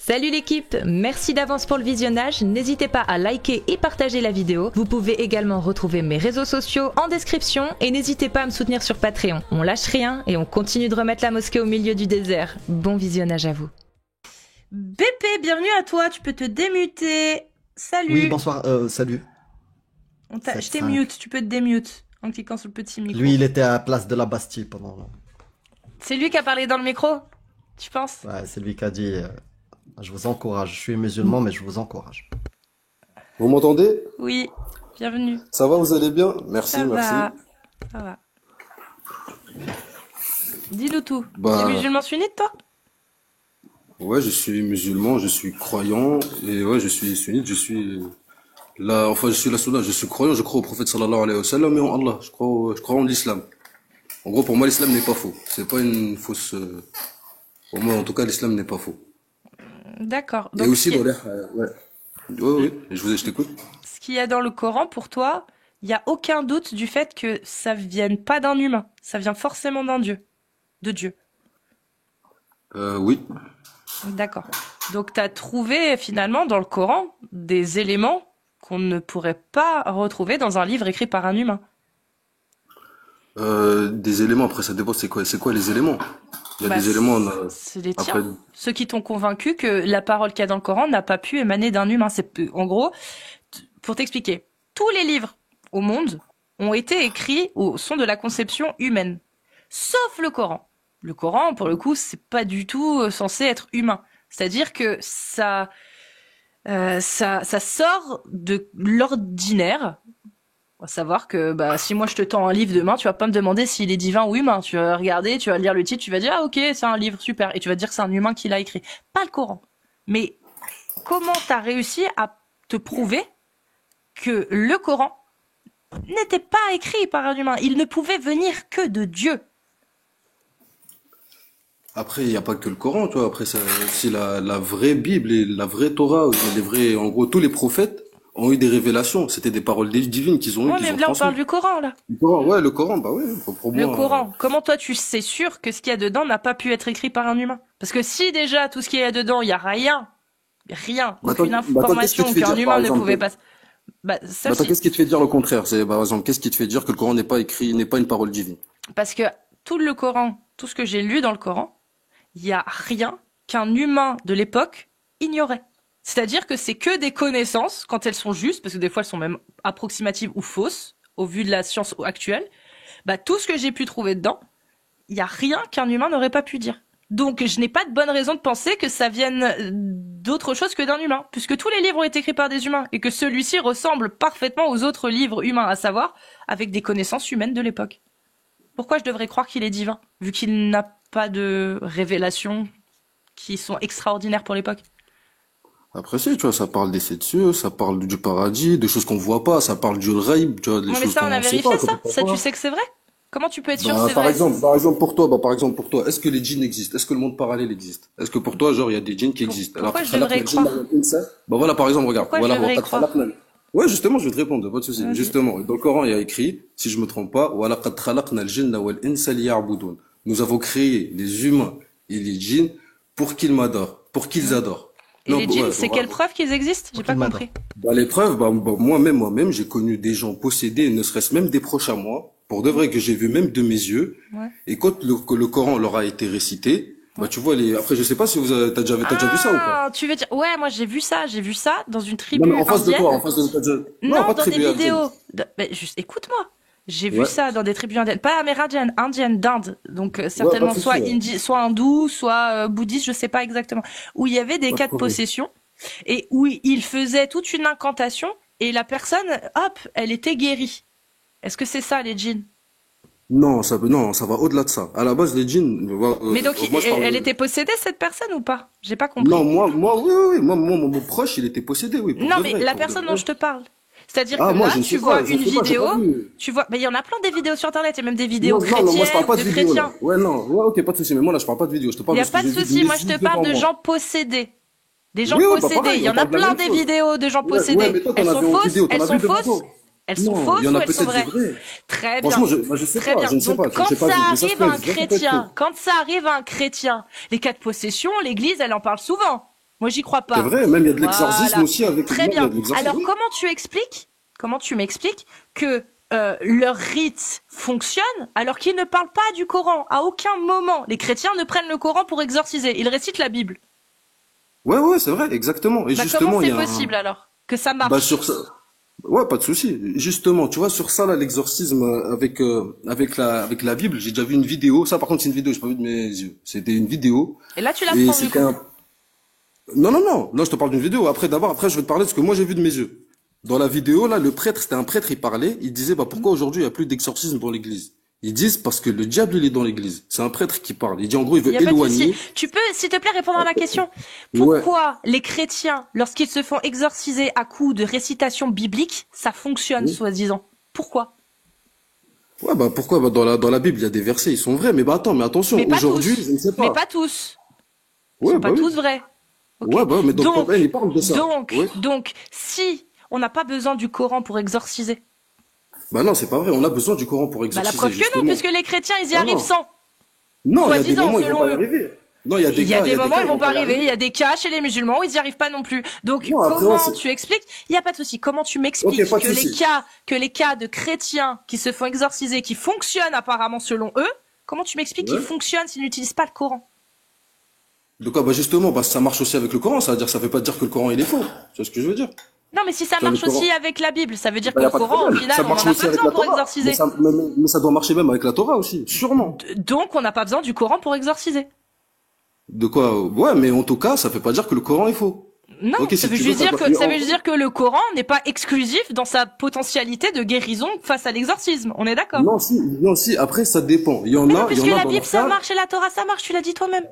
Salut l'équipe, merci d'avance pour le visionnage, n'hésitez pas à liker et partager la vidéo. Vous pouvez également retrouver mes réseaux sociaux en description et n'hésitez pas à me soutenir sur Patreon. On lâche rien et on continue de remettre la mosquée au milieu du désert. Bon visionnage à vous. BP, bienvenue à toi, tu peux te démuter. Salut. Oui, bonsoir, salut. Je t'ai mute, tu peux te démute en cliquant sur le petit micro. Lui, il était à la place de la Bastille pendant... C'est lui qui a parlé dans le micro, tu penses? Ouais, c'est lui qui a dit je vous encourage, je suis musulman, mais je vous encourage. Vous m'entendez? Oui, bienvenue. Ça va, vous allez bien? Merci, Ça merci. va, ça va. Dis-nous tout. T'es musulman sunnite, toi? Ouais, je suis musulman, je suis croyant, et ouais, je suis sunnite, je suis là, enfin, je suis la sunna, je suis croyant, je crois au prophète sallallahu alayhi wa sallam et en Allah, je crois en l'islam. En gros, pour moi, l'islam n'est pas faux. C'est pas une fausse, pour moi, en tout cas, l'islam n'est pas faux. D'accord. Et aussi dans l'air, ouais. Oui, je t'écoute. Ce qu'il y a dans le Coran, pour toi, il n'y a aucun doute du fait que ça vienne pas d'un humain. Ça vient forcément d'un Dieu. De Dieu. Oui. D'accord. Donc, tu as trouvé, finalement, dans le Coran, des éléments qu'on ne pourrait pas retrouver dans un livre écrit par un humain. Des éléments, après, ça dépend, c'est quoi les éléments? Il y a des éléments, c'est les après... tiens. Ceux qui t'ont convaincu que la parole qu'il y a dans le Coran n'a pas pu émaner d'un humain. En gros, pour t'expliquer, tous les livres au monde ont été écrits au son de la conception humaine. Sauf le Coran. Le Coran, pour le coup, c'est pas du tout censé être humain. C'est-à-dire que ça sort de l'ordinaire. À savoir que si moi je te tends un livre demain, tu vas pas me demander s'il est divin ou humain. Tu vas regarder, tu vas lire le titre, tu vas dire ah ok c'est un livre super et tu vas dire que c'est un humain qui l'a écrit. Pas le Coran. Mais comment t'as réussi à te prouver que le Coran n'était pas écrit par un humain? Il ne pouvait venir que de Dieu. Après, il n'y a pas que le Coran, tu vois. Après, c'est la vraie Bible et la vraie Torah, en gros, tous les prophètes ont eu des révélations. C'était des paroles divines qu'ils ont eues. Ouais, mais là, on parle du Coran, là. Le Coran, ouais, le Coran, bah ouais, pour moi. Le Coran. Comment toi, tu sais sûr que ce qu'il y a dedans n'a pas pu être écrit par un humain? Parce que si déjà, tout ce qu'il y a dedans, il y a rien, aucune information qu'un humain ne pouvait pas... qu'est-ce qui te fait dire le contraire? Par exemple, qu'est-ce qui te fait dire que le Coran n'est pas écrit, n'est pas une parole divine? Parce que tout le Coran, tout ce que j'ai lu dans le Coran, il y a rien qu'un humain de l'époque ignorait. C'est-à-dire que c'est que des connaissances, quand elles sont justes, parce que des fois elles sont même approximatives ou fausses, au vu de la science actuelle, tout ce que j'ai pu trouver dedans, il y a rien qu'un humain n'aurait pas pu dire. Donc je n'ai pas de bonne raison de penser que ça vienne d'autre chose que d'un humain, puisque tous les livres ont été écrits par des humains, et que celui-ci ressemble parfaitement aux autres livres humains, à savoir, avec des connaissances humaines de l'époque. Pourquoi je devrais croire qu'il est divin, vu qu'il n'a pas de révélations qui sont extraordinaires pour l'époque? Après, tu vois, ça parle des sept cieux, ça parle du paradis, des choses qu'on voit pas, ça parle du ghaib, tu vois, des choses mais ça, on a vérifié ça? Ça, tu sais que c'est vrai? Comment tu peux être sûr que c'est vrai? Par exemple, pour toi, est-ce que les djinns existent? Est-ce que le monde parallèle existe? Est-ce que pour toi, genre, il y a des djinns qui existent? Pourquoi je devrais y croire? Voilà, par exemple, regarde. Pourquoi je devrais y croire? Ouais, justement, je vais te répondre, pas de souci. Justement, dans le Coran, il y a écrit, si je me trompe pas, وَلَقَدْ خَلَقْنَا الْجِنَّ وَالْإِنسَ لِيَعْبُدُونَ. Nous avons créé les humains et les djinns pour qu'ils m'adorent, pour qu'ils adorent. Et les djinns, c'est quelle preuve qu'ils existent? J'ai pas compris. Les preuves, moi-même, j'ai connu des gens possédés, ne serait-ce même des proches à moi, pour de vrai que j'ai vu même de mes yeux. Ouais. Et quand le Coran leur a été récité, tu vois après, je sais pas si t'as déjà vu ça ou pas? Tu veux dire, ouais, moi j'ai vu ça dans une tribu non, mais en face indienne. de toi, en face de Non, pas dans des vidéos. Mais juste, écoute-moi. J'ai vu ça dans des tribus indiennes, pas amérindiennes, indiennes, d'Inde, donc certainement soit soit hindou, soit bouddhiste, je sais pas exactement, où il y avait des cas de possession et où il faisait toute une incantation et la personne, hop, elle était guérie. Est-ce que c'est ça les djinns? Non, ça va au-delà de ça. À la base, les djinns. Mais donc, elle était possédée cette personne ou pas? J'ai pas compris. Non, oui, mon proche, il était possédé, oui. Non, mais la personne dont je te parle. C'est-à-dire que là, tu vois une vidéo, mais il y en a plein des vidéos sur Internet, il y a même des vidéos chrétiennes, moi, je parle pas de chrétiens. Ok, pas de souci, mais moi là, je parle pas de vidéo, je te parle de ce que j'ai vu. Il y a pas de souci, moi je te parle de gens possédés. Des gens possédés, il y en a plein des vidéos de gens possédés. Elles sont fausses, elles sont fausses ou elles sont vraies? Très bien. Franchement, je sais pas, je ne sais pas. Quand ça arrive à un chrétien, les cas de possession, l'église, elle en parle souvent. Moi, j'y crois C'est pas. vrai, même il y a de l'exorcisme Voilà. aussi avec. Très Non, il y a bien. de l'exorcisme, Alors, oui. comment tu m'expliques que leur rite fonctionne alors qu'ils ne parlent pas du Coran? À aucun moment, les chrétiens ne prennent le Coran pour exorciser. Ils récitent la Bible. Ouais, c'est vrai, exactement. Et Bah, justement, comment il y c'est a possible alors que ça marche? bah, sur ça. Ouais, pas de souci. Justement, tu vois, sur ça, là, l'exorcisme avec la Bible, j'ai déjà vu une vidéo. Ça, par contre, c'est une vidéo, j'ai pas vu de mes yeux. C'était une vidéo. Et là, tu Et l'apprends du c'était coup. non. Là, je te parle d'une vidéo. Après, je vais te parler de ce que moi j'ai vu de mes yeux. Dans la vidéo, là, le prêtre, c'était un prêtre, il parlait, il disait, bah, pourquoi aujourd'hui il n'y a plus d'exorcisme dans l'église? Ils disent parce que le diable, il est dans l'église. C'est un prêtre qui parle. Il dit, en gros, il Il veut n'y a pas de souci. éloigner. Tu peux, s'il te plaît, répondre à la question. Ouais. Pourquoi les chrétiens, lorsqu'ils se font exorciser à coups de récitation biblique, ça fonctionne, Oui. soi-disant? Pourquoi? Ouais, bah, pourquoi? Bah, dans la Bible, il y a des versets, ils sont vrais. Mais bah, attends, mais attention, Mais pas aujourd'hui, tous. je ne sais Mais pas. pas tous. Ils Ouais, sont bah pas oui. tous vrais. Ok. Ouais, bah, mais donc, Donc, il parle de ça. Ouais. donc, si on n'a pas besoin du Coran pour exorciser, Bah non, c'est pas vrai. On a besoin du Coran pour bah la exorciser, preuve que non, justement. puisque les chrétiens, ils y Ah arrivent non. sans. Non, il y a des Soi-disant, moments, ils vont selon pas y eux. arriver. Non, il y a des Il y a cas, des moments, cas, ils vont pas y arriver. Il y a des cas chez les musulmans où ils n'y arrivent pas non plus. Donc, Non, après, comment ouais, c'est- tu expliques? Il n'y a pas de souci. Comment tu m'expliques Ok, pas de que souci. que les cas de chrétiens qui se font exorciser, qui fonctionnent apparemment selon eux, comment tu m'expliques qu'ils Ouais. fonctionnent s'ils n'utilisent pas le Coran? Donc, ah, bah, justement, bah, ça marche aussi avec le Coran. Ça veut pas dire que le Coran, il est faux. Tu vois ce que je veux dire? Non, mais si ça Tu vois, le marche aussi Coran. avec la Bible, ça veut dire Bah, que y a le pas de Coran, au problème. final, Ça on marche n'en a aussi pas avec besoin la pour Torah. exorciser. Mais ça doit marcher même avec la Torah aussi. Sûrement. Donc, on n'a pas besoin du Coran pour exorciser. De quoi? Ouais, mais en tout cas, ça fait pas dire que le Coran est faux. Non, Ok, ça si veut tu juste veux, dire ça que, doit- ça veut juste dire que le Coran n'est pas exclusif dans sa potentialité de guérison face à l'exorcisme. On est d'accord? Non, si, après, ça dépend. Il y en Mais non, a, il puisque y en a la dans Bible, leur ça cas. marche et la Torah, ça marche, tu l'as dit toi-même.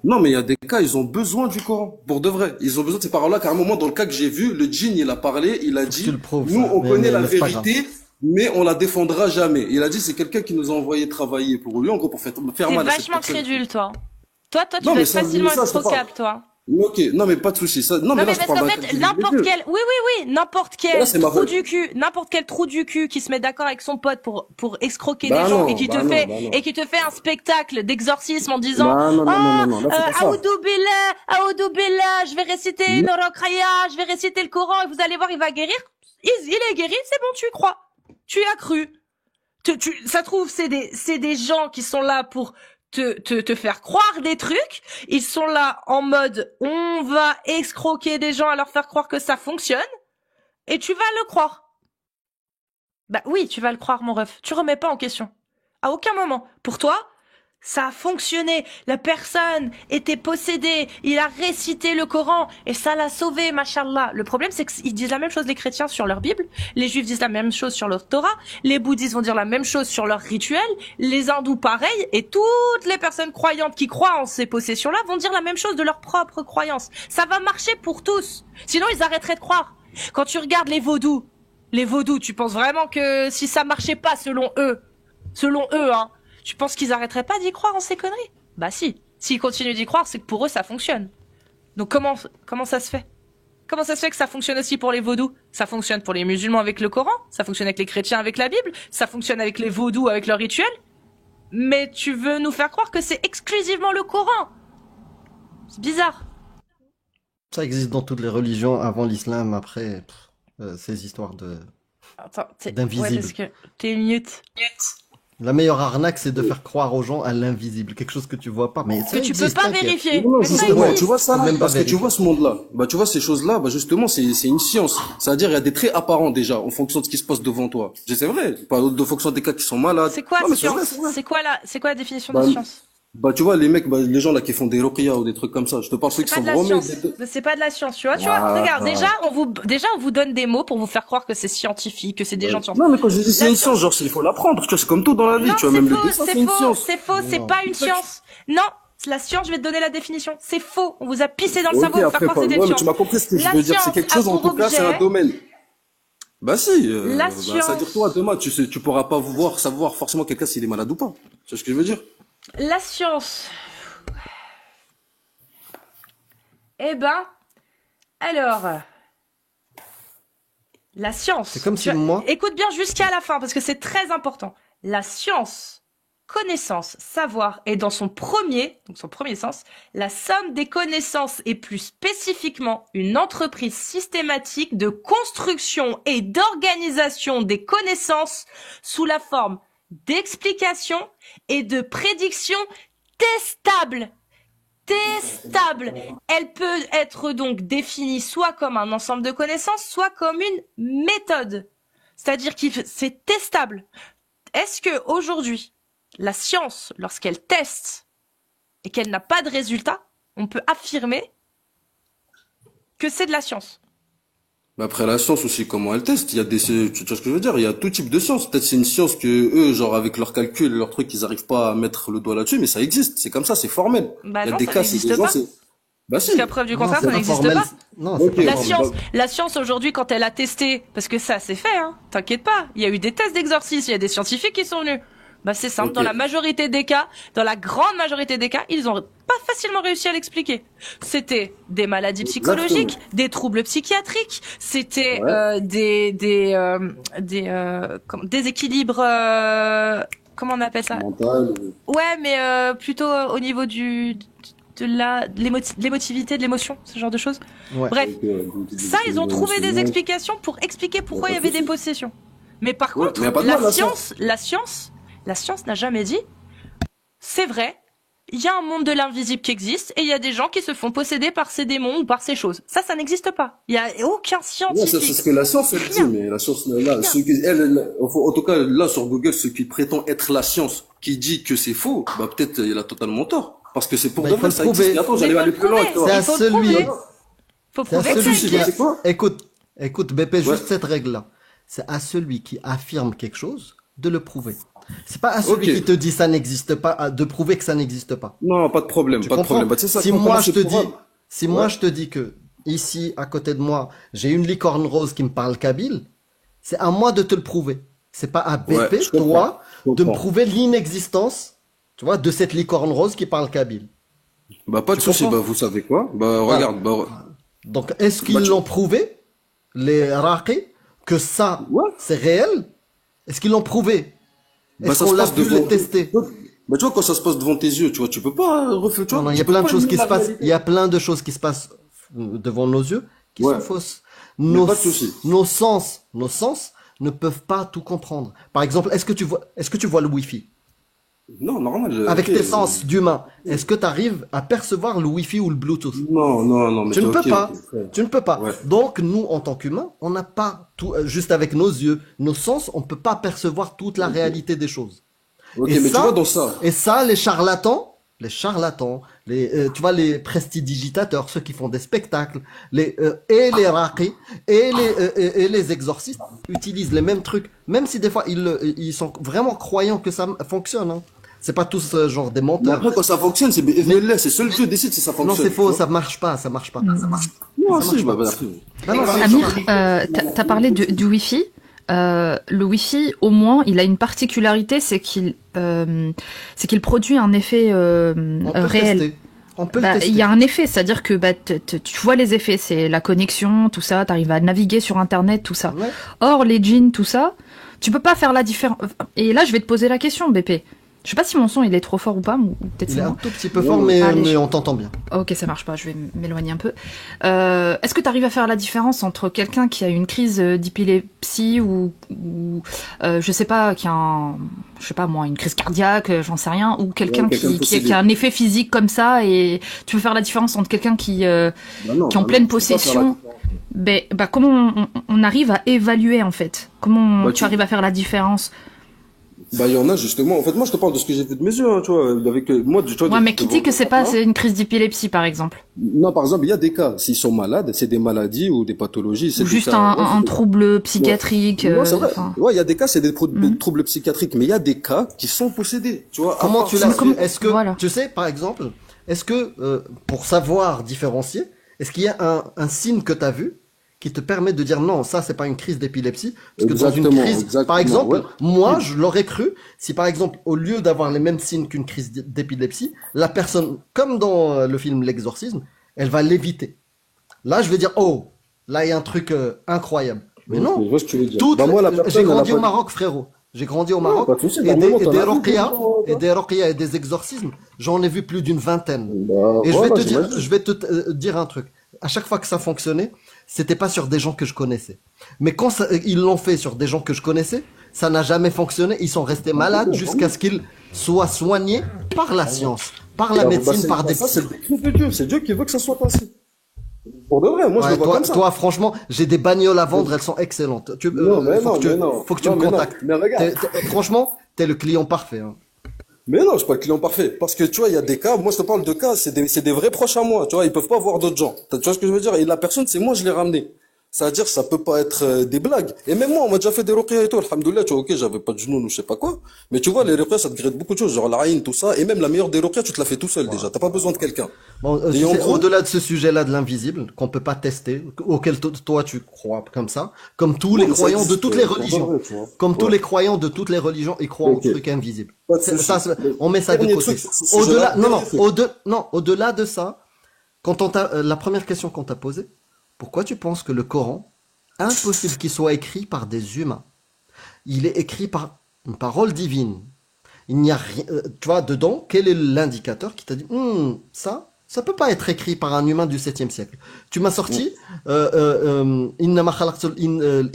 Non, mais il y a des cas, ils ont besoin du Coran. Pour de vrai. Ils ont besoin de ces paroles-là, car à un moment, dans le cas que j'ai vu, le djinn, il a parlé, il a dit, Tu le prouves, nous, ça. on connaît la c'est pas grave. vérité, mais on la défendra jamais. Il a dit, c'est quelqu'un qui nous a envoyé travailler pour lui, en gros, pour faire T'es mal à cette vachement personne. crédule, toi. Toi, tu Non, vas mais être ça, facilement mais ça, je te escrocable, toi. Ok, non, mais pas de souci. Ça, non, mais là, Non, mais je parce parle qu'en d'un fait, cas que j'ai n'importe vu. quel, oui, n'importe Là, quel c'est ma trou faute. du cul, n'importe quel trou du cul qui se met d'accord avec son pote pour escroquer Bah des gens non, et qui bah te non, fait, bah non. et qui te fait un spectacle d'exorcisme en disant, Bah non, là, c'est pas ça. Aoudou Billah, je vais réciter une Orokhaya, je vais réciter le Coran et vous allez voir, il va guérir. Il est guéri, c'est bon, tu y crois. Tu y as cru. Ça trouve, c'est des gens qui sont là pour te faire croire des trucs. Ils sont là en mode, on va escroquer des gens à leur faire croire que ça fonctionne. Et tu vas le croire. Bah oui, tu vas le croire, mon ref. Tu remets pas en question. À aucun moment. Pour toi, ça a fonctionné. La personne était possédée. Il a récité le Coran et ça l'a sauvé, machallah. Le problème, c'est qu'ils disent la même chose, les chrétiens, sur leur Bible. Les juifs disent la même chose sur leur Torah. Les bouddhistes vont dire la même chose sur leurs rituels. Les hindous, pareil. Et toutes les personnes croyantes qui croient en ces possessions-là vont dire la même chose de leurs propres croyances. Ça va marcher pour tous. Sinon, ils arrêteraient de croire. Quand tu regardes les vaudous, tu penses vraiment que si ça marchait pas selon eux, hein, tu penses qu'ils arrêteraient pas d'y croire en ces conneries? Bah si. S'ils continuent d'y croire, c'est que pour eux, ça fonctionne. Donc comment ça se fait? Comment ça se fait que ça fonctionne aussi pour les vaudous? Ça fonctionne pour les musulmans avec le Coran, ça fonctionne avec les chrétiens avec la Bible, ça fonctionne avec les vaudous avec leurs rituels. Mais tu veux nous faire croire que c'est exclusivement le Coran? C'est bizarre. Ça existe dans toutes les religions avant l'islam, après ces histoires Attends, d'invisible. Ouais, parce que t'es mute. La meilleure arnaque, c'est de faire croire aux gens à l'invisible, quelque chose que tu vois pas. Mais ça Que tu peux existe, pas t'inquiète. vérifier. Non, Mais ça justement, existe. tu vois ça, Faut même pas parce que tu vérifier. vois ce monde-là, bah tu vois ces choses-là, bah justement c'est une science. C'est-à-dire il y a des traits apparents déjà en fonction de ce qui se passe devant toi. C'est vrai, pas de fonction des cas qui sont malades. C'est quoi Non, mais c'est science? vrai, c'est vrai. C'est quoi la définition Bah, de science? Bah tu vois les mecs, bah, les gens là qui font des ruqyas ou des trucs comme ça. Je te parle ceux qui C'est pas sont de la vraiment. science. C'est pas de la science, tu vois. Ah, Regarde, ah. déjà, on vous donne des mots pour vous faire croire que c'est scientifique, que c'est des gens de science. Non mais quand je dis c'est La une science, genre il faut l'apprendre. Tu vois c'est comme tout dans la vie. Non, Tu vois c'est même le faux, dessin c'est une science. c'est faux, c'est pas une science. Non, la science, je vais te donner la définition. C'est faux. On vous a pissé dans le cerveau pour faire croire que c'était une ouais, mais tu science. m'as compris ce que je La veux dire. C'est science quelque a chose en pour tout cas, c'est un objet- domaine. Bah si. La bah, science. ça veut dire toi demain, tu pourras pas savoir forcément quelqu'un s'il est malade ou pas. Tu vois ce que je veux dire? La science. Eh ben, alors, la science. C'est comme si Tu vois, moi- écoute bien jusqu'à la fin parce que c'est très important. La science connaissance, savoir est dans donc son premier sens, la somme des connaissances et plus spécifiquement une entreprise systématique de construction et d'organisation des connaissances sous la forme d'explications et de prédictions testables. Elle peut être donc définie soit comme un ensemble de connaissances, soit comme une méthode. C'est-à-dire que c'est testable. Est-ce que aujourd'hui, la science, lorsqu'elle teste et qu'elle n'a pas de résultat, on peut affirmer que c'est de la science? Mais après la science aussi, comment elle teste? Il y a tu vois ce que je veux dire? Il y a tout type de science. Peut-être c'est une science que eux, genre avec leurs calculs et leurs trucs, ils arrivent pas à mettre le doigt là-dessus, mais ça existe. C'est comme ça, c'est formel. Bah Il y a non, des ça cas, c'est des n'existe gens, pas. c'est, bah si. Jusqu'à preuve du contraire, c'est ça pas n'existe formel. pas. Non, Ok. c'est pas La formel. science, la science aujourd'hui, quand elle a testé, parce que ça c'est fait, hein, t'inquiète pas, il y a eu des tests d'exorcisme, il y a des scientifiques qui sont venus. Bah c'est simple, Ok. dans la majorité des cas, dans la grande majorité des cas, ils ont pas facilement réussi à l'expliquer. C'était des maladies psychologiques, des troubles psychiatriques, c'était Ouais. déséquilibres, comment on appelle ça? Mental. Ouais, mais plutôt au niveau de l'émotivité, de l'émotion, ce genre de choses. Ouais. Bref, Ok, ça, ils ont trouvé des émotionnel. explications pour expliquer pourquoi il y pas de avait des souci. possessions. Mais par Ouais, contre, mais y a pas de la mal, science n'a jamais dit, c'est vrai, il y a un monde de l'invisible qui existe et il y a des gens qui se font posséder par ces démons ou par ces choses. Ça n'existe pas. Il y a aucun Ouais, scientifique. c'est ce que la science, elle dit, Rien. mais la science, là, en tout cas, là, sur Google, ce qui prétend être la science, qui dit que c'est faux, bah, peut-être, il a totalement tort. Parce que c'est pour Bah, de il faut vrai, le ça existe. prouver. Et attends, Mais j'allais faut aller le plus loin, prouver. tu vois. C'est à Il faut le celui, prouver. Faut c'est à prouver que ça celui qui existe. a... Écoute, BP, juste Ouais. cette règle-là. C'est à celui qui affirme quelque chose de le prouver. C'est pas à celui Ok. qui te dit ça n'existe pas, de prouver que ça n'existe pas. Non, pas de problème, Tu pas de comprends? problème. Bah, c'est ça, Si quand moi on je te dis, commence si moi Ouais. je te dis que ici, à côté de moi, j'ai une licorne rose qui me parle kabyle, c'est à moi de te le prouver. C'est pas à BP, Ouais, je comprends. toi, Je de me comprends. prouver l'inexistence, tu vois, de cette licorne rose qui parle kabyle. Bah, pas de Tu souci. comprends? Bah, vous savez quoi? Bah, regarde, bah, Donc, est-ce qu'ils Bah, tu- l'ont prouvé, les Raqi, que ça, Ouais. c'est réel? Est-ce qu'ils l'ont prouvé? bah, Est-ce ça qu'on se l'a passe pu devant. le tester? Bah, tu vois, quand ça se passe devant tes yeux, tu vois, tu peux pas refaire, tu Non, vois. non, il y tu a peux plein de pas choses nier qui se la passent. réalité. Il y a plein de choses qui se passent devant nos yeux qui Ouais. sont fausses. Mais Nos, pas de souci. nos sens ne peuvent pas tout comprendre. Par exemple, est-ce que tu vois le Wi-Fi? Non, normal. Avec ok. tes sens d'humain, est-ce que tu arrives à percevoir le Wi-Fi ou le Bluetooth? Non, mais Tu ne peux ok, pas. ok. Tu ne peux pas. Ouais. Donc, nous, en tant qu'humains, on n'a pas tout, juste avec nos yeux, nos sens, on peut pas percevoir toute la réalité des choses. Ok, Et mais ça- tu vois, dans ça. Et ça, les charlatans, tu vois, les prestidigitateurs, ceux qui font des spectacles, et les raqis, et les exorcistes utilisent les mêmes trucs, même si des fois ils sont vraiment croyants que ça fonctionne, hein. C'est pas tous genre des Mais menteurs. après, quand ça fonctionne, c'est BFNL, c'est seul Dieu décide si ça fonctionne. Non, c'est faux, tu vois. ça marche pas, ça marche pas. Non, ça si, marche bah, pas. après. Ah non, Amir, t'as parlé du Wi-Fi. Le Wi-Fi, au moins, il a une particularité, c'est qu'il produit un effet on peut le réel. tester. On peut le Bah, tester. il y a un effet, c'est-à-dire que tu vois les effets, c'est la connexion, tout ça, t'arrives à naviguer sur Internet, tout ça. Ouais. Or, les djinns, tout ça, tu peux pas faire la différence. Et là, je vais te poser la question, BP. Je sais pas si mon son il est trop fort ou pas, ou peut-être Il c'est est un moi. tout petit peu fort, mais Allez, on t'entend bien. Ok, ça marche pas, je vais m'éloigner un peu. Est-ce que tu arrives à faire la différence entre quelqu'un qui a une crise d'épilepsie ou je sais pas, qui a je sais pas moi, une crise cardiaque, j'en sais rien, ou quelqu'un Ouais, quelqu'un de possédé. qui a un effet physique comme ça, et tu peux faire la différence entre quelqu'un qui Bah non, qui est en bah pleine non, tu peux pas faire possession. la- Comment on arrive à évaluer en fait? Comment Bah, tu tu- arrives à faire la différence? Bah, il y en a justement. En fait, moi, je te parle de ce que j'ai vu de mes yeux, hein, tu vois. Avec moi, tu vois. Ouais, mais qui dit que c'est une crise d'épilepsie par exemple? Non, par exemple, il y a des cas. S'ils sont malades, c'est des maladies ou des pathologies. C'est Ou des juste cas- un trouble psychiatrique? Ouais, c'est vrai. enfin. Ouais, il y a des cas, c'est des Mhm. troubles psychiatriques, mais il y a des cas qui sont possédés, tu vois. Comment À part tu ça- l'as comment- su? Est-ce que, voilà. tu sais, par exemple, est-ce que, pour savoir différencier, est-ce qu'il y a un signe que tu as vu qui te permet de dire non, ça c'est pas une crise d'épilepsie? Parce que dans une Exactement, crise, exactement, par exemple, ouais. moi je l'aurais cru, si par exemple, au lieu d'avoir les mêmes signes qu'une crise d'épilepsie, la personne, comme dans le film L'Exorcisme, elle va l'éviter. Là je vais dire, oh, là il y a un truc incroyable. Mais non, Je vois ce que tu veux dire. Toutes- Bah, moi, la j'ai personne, elle a grandi pas au dit- Maroc, frérot. J'ai grandi au Maroc. pas de souci, Et normalement, des t'en as vu, ruqyas, toi. et des ruqyas et des exorcismes, j'en ai vu plus d'une vingtaine. Bah, Et voilà, je vais te dire un truc. À chaque fois que ça fonctionnait, c'était pas sur des gens que je connaissais. Mais quand ils l'ont fait sur des gens que je connaissais, ça n'a jamais fonctionné. Ils sont restés malades jusqu'à ce qu'ils soient soignés par la science, par la médecine, par des ça, c'est le décret de Dieu. C'est Dieu qui veut que ça soit ainsi. Pour de vrai, moi, je Ouais, le vois toi, comme ça. toi, franchement, j'ai des bagnoles à vendre, elles sont excellentes. Non, mais non, mais non. Faut que tu Non, me mais non. contactes. Mais regarde. Franchement, t'es le client parfait. Hein. Mais non, je suis pas le client parfait. Parce que, tu vois, il y a des cas, moi, je te parle de cas, c'est des vrais proches à moi, tu vois, ils peuvent pas voir d'autres gens. Tu vois ce que je veux dire? Et la personne, c'est moi, je l'ai ramené. C'est-à-dire, ça peut pas être des blagues. Et même moi, on m'a déjà fait des ruqyas et tout, alhamdoulilah, tu vois, ok, j'avais pas de genoux ou je sais pas quoi. Mais tu vois, les ruqyas, ça te grade beaucoup de choses, genre l'aïn, tout ça. Et même la meilleure des ruqyas, tu te la fais tout seul, déjà. T'as pas besoin de quelqu'un. Bon, Et tu en sais, gros- au-delà de ce sujet-là de l'invisible, qu'on peut pas tester, auquel toi tu crois comme ça, comme tous les mais ça croyants de existe, toutes les pour de religions, vrai, tu vois. comme tous Ouais. les croyants de toutes les religions, ils croient Ok. au truc invisible. Pas de C'est- souci. ça, on met ça de Dernier côté. truc sur ce sujet-là, Au-delà, non, non, dernier truc. au-delà de ça, quand on t'a, la première question qu'on t'a posée, pourquoi tu penses que le Coran, impossible qu'il soit écrit par des humains? Il est écrit par une parole divine. Il n'y a rien, tu vois, dedans, quel est l'indicateur qui t'a dit, ça peut pas être écrit par un humain du 7e siècle. Tu m'as sorti, Innama khalaqtul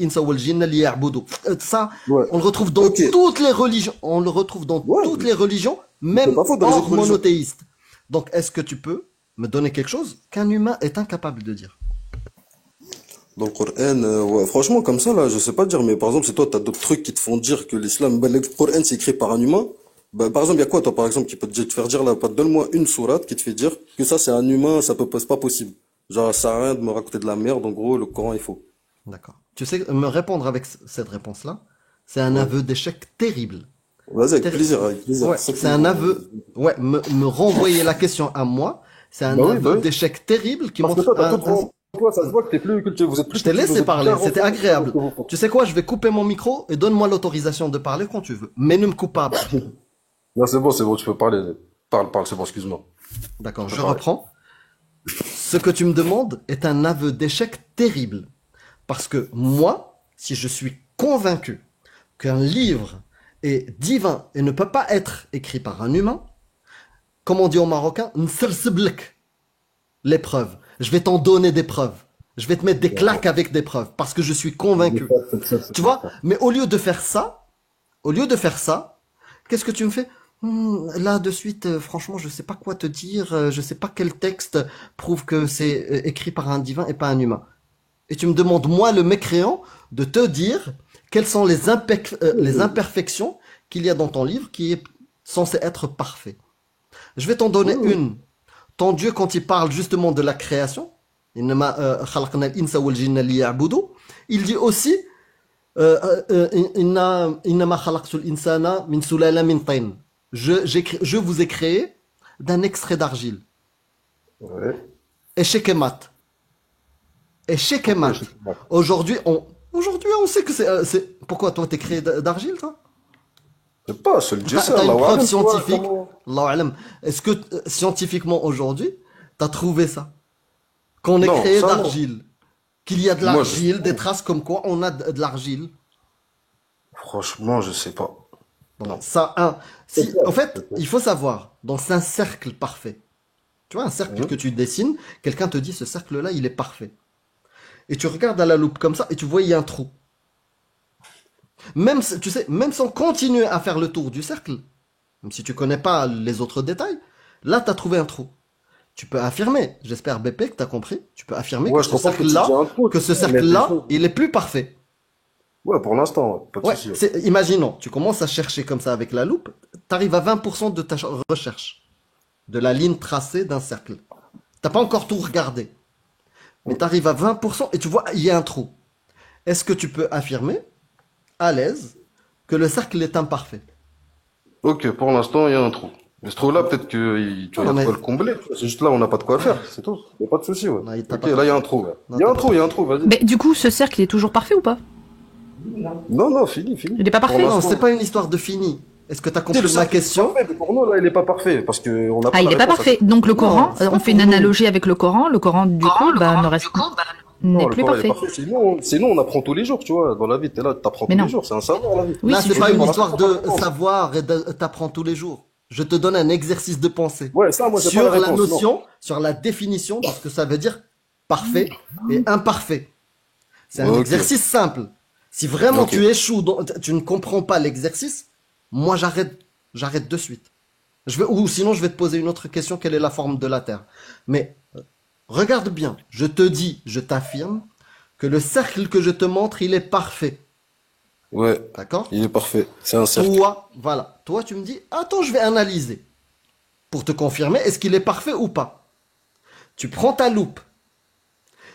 insa wal jinna liya'budu. Ça, Ouais. on le retrouve dans Ok. toutes les religions, on le retrouve dans Ouais. toutes les religions, même C'est pas faux dans les hors autres religions. monothéistes. Donc, est-ce que tu peux me donner quelque chose qu'un humain est incapable de dire? Dans le Coran, ouais, franchement, comme ça, là, je sais pas dire, mais par exemple, si toi, t'as d'autres trucs qui te font dire que l'islam, bah, le Coran, c'est écrit par un humain, bah, par exemple, il y a quoi, toi, par exemple, qui peut te faire dire, là, donne-moi une sourate qui te fait dire que ça, c'est un humain, ça peut pas, c'est pas possible. Genre, ça sert à rien de me raconter de la merde, en gros, le Coran, il faut. D'accord. Tu sais, me répondre avec cette réponse-là, c'est un aveu d'échec terrible. Vas-y, avec Terrible. plaisir, avec plaisir. Ouais, c'est un aveu. Ouais, me renvoyer la question à moi, c'est un Bah oui, aveu bah oui. d'échec terrible qui Parce que montre toi, t'as un- tout devant toi, ça se voit que vous êtes plus Je t'ai laissé parler, c'était agréable. Tu Tu sais quoi, je vais couper mon micro et donne-moi l'autorisation de parler quand tu veux. Mais ne me coupe pas. Non, c'est bon, tu peux parler. Parle, c'est bon, excuse-moi. D'accord, je parler. reprends. Ce que tu me demandes est un aveu d'échec terrible. Parce que moi, si je suis convaincu qu'un livre est divin et ne peut pas être écrit par un humain, comme on dit au marocain, nselseblek, les preuves. Je vais t'en donner des preuves. Je vais te mettre des claques avec des preuves parce que je suis convaincu. Tu vois? Mais au lieu de faire ça, qu'est-ce que tu me fais? Là, de suite, franchement, je sais pas quoi te dire, je sais pas quel texte prouve que c'est écrit par un divin et pas un humain. Et tu me demandes, moi, le mécréant, de te dire quelles sont les imperfections qu'il y a dans ton livre qui est censé être parfait. Je vais t'en donner une. Ton Dieu, quand il parle justement de la création, إنما خلقنا الإنس والجن ليعبدوا, il dit aussi إنما خلقت الإنسان من سلالة من طين. Je vous ai créé d'un extrait d'argile. Ouais. Échec et mat. Échec et mat. Aujourd'hui, on sait que c'est... Pourquoi toi, t'es créé d'argile, toi? Je sais pas, seul Dieu sait, T'as une Allah preuve Alam, scientifique. comment- Allahu alam. Est-ce que scientifiquement aujourd'hui, t'as trouvé ça? Qu'on est Non, créé ça, non. d'argile? Qu'il y a de Moi, l'argile, des traces comme quoi on a de l'argile? Franchement, je sais pas. Non, ça, en fait, il faut savoir, dans un cercle parfait, tu vois, un cercle que tu dessines, quelqu'un te dit ce cercle-là, il est parfait. Et tu regardes à la loupe comme ça, et tu vois, il y a un trou. Même, tu sais, même sans continuer à faire le tour du cercle, même si tu connais pas les autres détails, là, tu as trouvé un trou. Tu peux affirmer, j'espère BP que tu as compris, tu peux affirmer Ouais, que je ce comprends que tu dis cercle-là, un trou, que ce mais cercle-là, des choses- il est plus parfait. Ouais, pour l'instant, ouais, pas de Ouais, souci. imaginons, tu commences à chercher comme ça avec la loupe, tu arrives à 20% de ta recherche, de la ligne tracée d'un cercle. T'as pas encore tout regardé, mais tu arrives à 20% et tu vois, il y a un trou. Est-ce que tu peux affirmer, à l'aise, que le cercle est imparfait? Ok, pour l'instant, il y a un trou. Mais ce trou-là, peut-être que tu vas Non, mais- pas le combler. C'est juste là, on n'a pas de quoi faire, c'est tout. Y a pas de souci, ouais. Non, il t'a Ok, pas- là, il y a un trou, ouais. Non, Il y a t'as un trou, il y a un trou, vas-y. Mais du coup, ce cercle il est toujours parfait ou pas? Non, fini. Il est pas parfait? Non, c'est pas une histoire de fini. Est-ce que tu as Tu sais, compris le ma cercle est question? parfait, mais pour nous, là, il est pas parfait, parce que on a Ah, il la est pas réponse à parfait. Donc le Coran, c'est on pas fait une pour nous. analogie avec le Coran. Le Coran, du coup, bah, ne reste. n'est Non, le plus Coran, il est parfait. parfait. Sinon, on apprend tous les jours, tu vois. Dans la vie, t'es là, t'apprends Mais tous non. les jours. C'est un savoir, la vie. Oui, Là, si c'est tu pas veux. une Voilà. histoire de savoir et de t'apprends tous les jours. Je te donne un exercice de pensée Ouais, ça, moi, j'ai pas sur la la réponse. Non. notion, sur la définition de ce que ça veut dire parfait et imparfait. C'est un Ok. exercice simple. Si vraiment Ok. tu échoues, tu ne comprends pas l'exercice, moi j'arrête de suite. Ou sinon je vais te poser une autre question, quelle est la forme de la Terre? Mais regarde bien, je te dis, je t'affirme que le cercle que je te montre, il est parfait. Ouais, D'accord? il est parfait. C'est un cercle. Toi tu me dis, attends, je vais analyser pour te confirmer, est-ce qu'il est parfait ou pas? Tu prends ta loupe,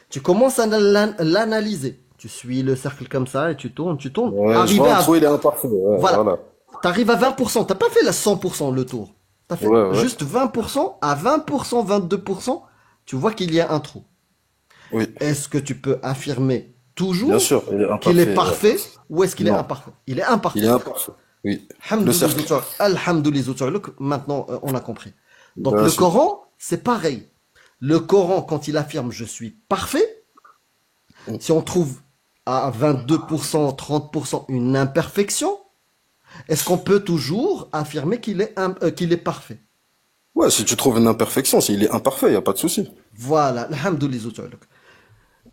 tu commences à l'analyser. Tu suis le cercle comme ça et tu tournes, Ouais, je arrivé vois un à trou, il est imparfait. Ouais, Voilà. voilà. T'arrives à 20%. T'as pas fait la 100% le tour. T'as fait Ouais, ouais. juste 20%. À 20%, 22%, tu vois qu'il y a un trou. Oui, Est-ce que tu peux affirmer toujours bien sûr, il est imparfait. qu'il est ouais. parfait ou est-ce qu'il est Non. imparfait? Il est imparfait. Il est imparfait. Oui. Le cercle. Alhamdoulilah. Maintenant, on a compris. Donc, Bien le sûr. Coran, c'est pareil. Le Coran, quand il affirme je suis parfait, si on trouve à 22%, 30% une imperfection, est-ce qu'on peut toujours affirmer qu'il est parfait? Ouais, si tu trouves une imperfection, s'il est imparfait, y a pas de souci. Voilà, alhamdoulilah.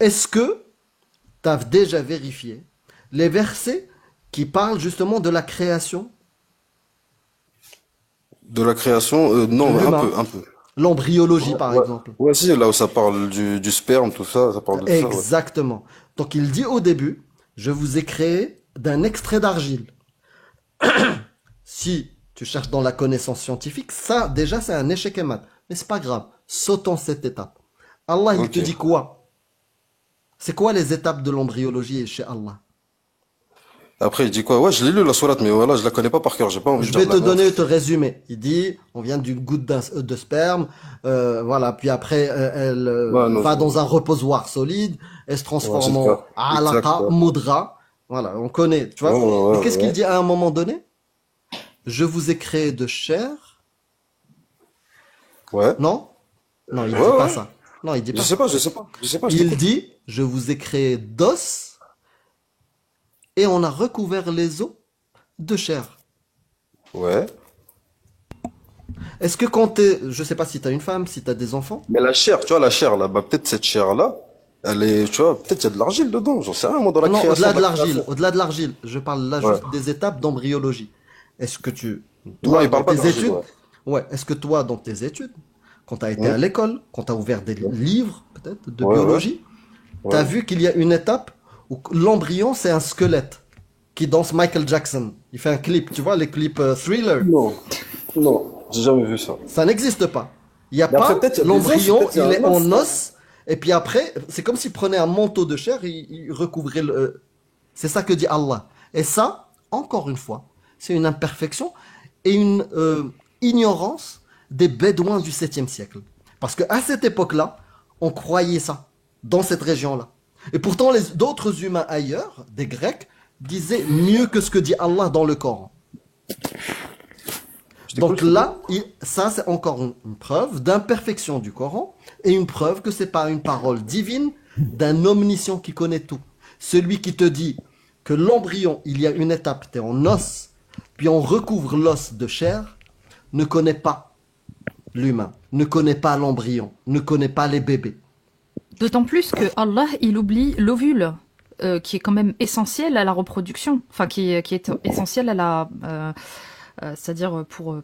Est-ce que tu as déjà vérifié les versets qui parlent justement de la création, De la création, non, l'humain, un peu. l'embryologie par Ouais. exemple? Ouais, si, là où ça parle du sperme, tout ça, ça parle de tout ça, ouais. Exactement. Donc il dit au début, je vous ai créé d'un extrait d'argile. Si tu cherches dans la connaissance scientifique, ça déjà c'est un échec et mat. Mais c'est pas grave, sautons cette étape. Allah il Ok. te dit quoi? C'est quoi les étapes de l'embryologie chez Allah? Après, il dit quoi? Ouais, je l'ai lu la sourate, mais voilà, je la connais pas par cœur, j'ai pas envie Je de vais dire te de la merde. donner, te résumer. Il dit, on vient d'une goutte de sperme, voilà, puis après elle Ouais, non, va dans un reposoir solide, elle se ouais, transforme c'est en ça. Exact, alaqa, ouais. mudra, voilà, on connaît, tu vois. Ouais, ouais, Et qu'est-ce qu'il ouais. dit à un moment donné? Je vous ai créé de chair, Ouais. non? Non, il Ouais, dit pas ouais. ça. Non, il dit Je pas sais ça. pas, je sais pas. Je sais pas, je Il t'écoute. dit, je vous ai créé d'os et on a recouvert les os de chair. Ouais. Est-ce que quand t'es, je sais pas si t'as une femme, si t'as des enfants, Mais la chair, tu vois, la chair, là, bah, peut-être cette chair-là, elle est, tu vois, peut-être il y a de l'argile dedans, j'en sais rien, moi, dans la non, création. au-delà de l'argile, je parle là Ouais. juste des étapes d'embryologie. Est-ce que Non, toi, il dans parle pas tes d'argile, études, ouais. ouais, est-ce que toi, dans tes études, quand tu as été à Ouais. l'école, quand tu as ouvert des livres, peut-être, de Ouais, ouais. biologie, tu as Ouais. vu qu'il y a une étape où l'embryon, c'est un squelette qui danse Michael Jackson. Il fait un clip, tu vois, les clips Thriller. Non. Non. J'ai jamais vu ça. Ça n'existe pas. Il n'y a Mais après, pas, peut-être il y a des l'embryon, os, peut-être il y a il est un os. en os, et puis après, c'est comme s'il prenait un manteau de chair et il recouvrait le... C'est ça que dit Allah. Et ça, encore une fois, c'est une imperfection et une ignorance des Bédouins du 7e siècle. Parce qu'à cette époque-là, on croyait ça, dans cette région-là. Et pourtant, d'autres humains ailleurs, des Grecs, disaient mieux que ce que dit Allah dans le Coran. Donc là, ça c'est encore une preuve d'imperfection du Coran et une preuve que c'est pas une parole divine d'un omniscient qui connaît tout. Celui qui te dit que l'embryon, il y a une étape, t'es en os, puis on recouvre l'os de chair, ne connaît pas l'humain, ne connaît pas l'embryon, ne connaît pas les bébés. D'autant plus que Allah, il oublie l'ovule, qui est quand même essentiel à la reproduction. Enfin, qui est essentiel à la... c'est-à-dire pour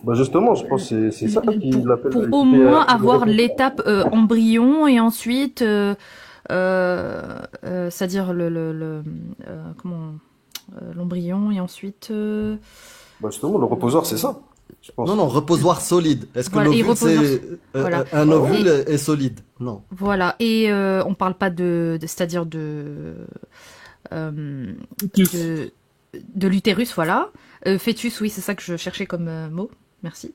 Bah, justement, je pense que c'est ça qu'il appelle. pour au moins avoir l'étape embryon et ensuite c'est-à-dire comment l'embryon et ensuite Bah, justement, le reposoir, c'est ça. Je pense. Non, reposoir solide. Est-ce que Voilà, et l'ovule, c'est voilà. un ovule est solide? Non. voilà, et on parle pas c'est-à-dire de l'utérus, voilà. Fœtus, oui, c'est ça que je cherchais comme mot. Merci.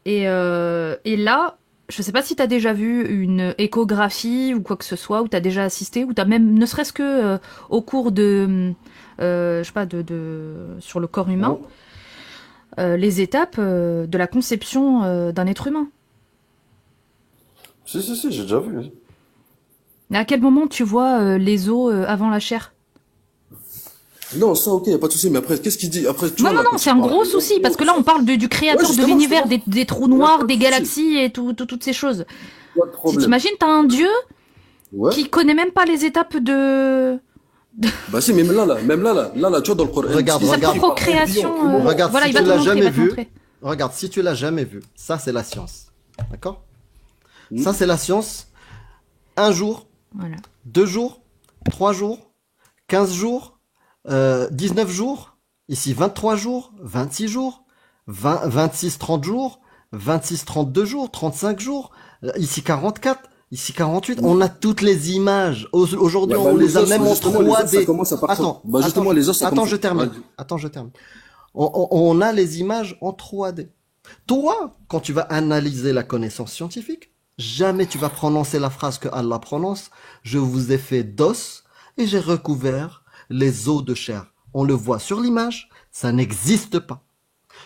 Et là, je sais pas si tu as déjà vu une échographie ou quoi que ce soit, ou tu as déjà assisté, ou tu as même, ne serait-ce que au cours de, je sais pas, sur le corps humain, les étapes de la conception d'un être humain. Si, j'ai déjà vu. Mais à quel moment tu vois les os avant la chair? Non, ça, ok, y a pas de souci, mais après, qu'est-ce qu'il dit? Après, tu Non, vois, non, là, non, quand c'est il un parle gros de souci, parce que là, on l'enfant, parle du créateur de justement, l'univers, justement. des trous Y a noirs, pas de des souci. galaxies et toutes ces choses. Pas de Si problème. t'imagines, t'as un dieu Ouais. qui connaît même pas les étapes de Bah si, mais même là, tu vois, dans le Coran, Regarde, de sa regarde. propre création. Regarde, Voilà, si il va tu te l'as montrer, il jamais va te vu, montrer. regarde, si tu l'as jamais vu, ça c'est la science. D'accord? Hmm. Ça c'est la science. Un jour, Voilà. 2 jours, 3 jours, 15 jours, 19 jours, ici 23 jours, 26 jours, 20, 26, 30 jours, 26, 32 jours, 35 jours, ici 44, ici 48. On a toutes les images. Aujourd'hui, Ouais, bah, on les a os, même en justement, les os, ça 3D. commence à partir. Attends, Bah, justement, attends, les os, ça attends, commence je à- termine. Ouais. Attends, je termine. On a les images en 3D. Toi, quand tu vas analyser la connaissance scientifique, jamais tu vas prononcer la phrase que Allah prononce. Je vous ai fait d'os et j'ai recouvert les os de chair. On le voit sur l'image, ça n'existe pas.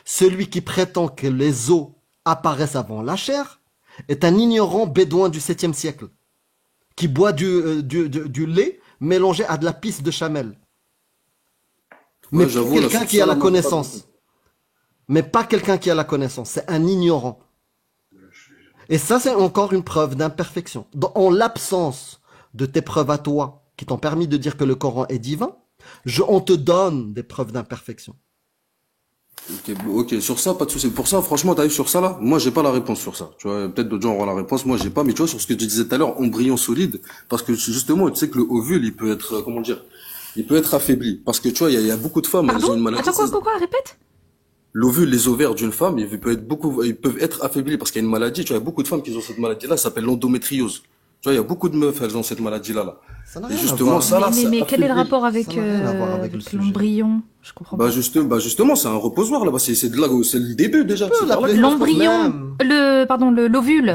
Celui qui prétend que les os apparaissent avant la chair est un ignorant bédouin du 7e siècle qui boit du lait mélangé à de la pisse de chamel. Mais Ouais, pas j'avoue, là, quelqu'un sur qui ça, a là, la moi, j'ai pas connaissance. Mais pas quelqu'un qui a la connaissance, c'est un ignorant. Et ça, c'est encore une preuve d'imperfection. En l'absence de tes preuves à toi, qui t'ont permis de dire que le Coran est divin, on te donne des preuves d'imperfection. Ok, sur ça, pas de souci. Pour ça, franchement, t'as vu sur ça là, moi j'ai pas la réponse sur ça. Tu vois, peut-être d'autres gens auront la réponse, moi j'ai pas. Mais tu vois, sur ce que tu disais tout à l'heure, embryon solide, parce que justement, tu sais que le ovule, il peut être, comment dire, il peut être affaibli. Parce que tu vois, il y a beaucoup de femmes, elles ont Pardon? une maladie. Attends, quoi, répète? L'ovule, les ovaires d'une femme, ils peuvent être affaiblis parce qu'il y a une maladie. Tu vois, il y a beaucoup de femmes qui ont cette maladie-là, ça s'appelle l'endométriose. Tu vois, il y a beaucoup de meufs, elles ont cette maladie-là. Ça n'a Et rien à justement, voir. ça là, Mais, ça mais quel est le affaiblit. rapport avec, Ça n'a rien à voir avec le sujet. l'embryon? Je comprends pas. Justement, c'est un reposoir là-bas. C'est de là, c'est le début déjà. peux C'est par là l'appeler que- L'embryon, l'ovule.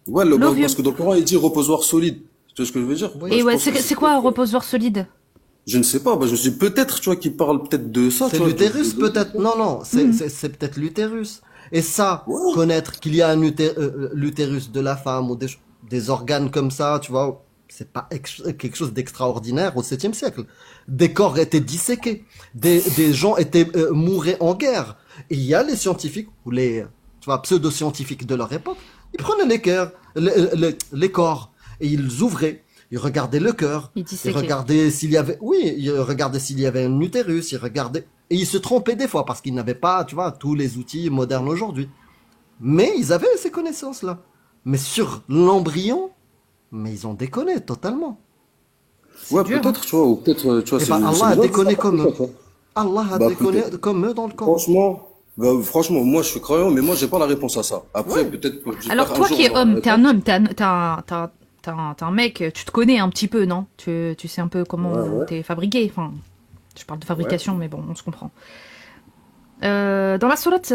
Ouais, L'ovule. parce que dans le Coran, il dit reposoir solide. Tu vois ce que je veux dire? Oui. Et Je ouais, pense que c'est quoi un reposoir solide? Je ne sais pas. Je suis peut-être, tu vois, qu'il parle peut-être de ça. C'est tu vois, l'utérus peut-être. Non, c'est peut-être l'utérus. Et ça, connaître qu'il y a l'utérus de la femme ou des organes comme ça, tu vois, c'est pas quelque chose d'extraordinaire au 7e siècle. Des corps étaient disséqués, des gens étaient mouraient en guerre. Et il y a les scientifiques ou les, tu vois, pseudo-scientifiques de leur époque, ils prenaient les corps et ils ouvraient. Ils regardaient le cœur, Ils ils disséquaient. regardaient s'il y avait, oui, ils regardaient s'il y avait un utérus, ils regardaient, et ils se trompaient des fois parce qu'ils n'avaient pas, tu vois, tous les outils modernes aujourd'hui. Mais ils avaient ces connaissances-là. Mais sur l'embryon, mais ils ont déconné totalement. Ouais, dur, peut-être, tu vois, ou peut-être, tu vois, Et bah, Allah a déconné comme eux. Allah a Bah, déconné peut-être. comme eux dans le Coran. Franchement, moi, je suis croyant, mais moi, j'ai pas la réponse à ça. Après, peut-être que j'espère Alors un toi jour qui es avoir la homme, t'es un réponse. homme, t'es un mec, tu te connais un petit peu, non? Tu sais un peu comment Ouais. t'es fabriqué. Enfin, je parle de fabrication, mais bon, on se comprend. Dans la sourate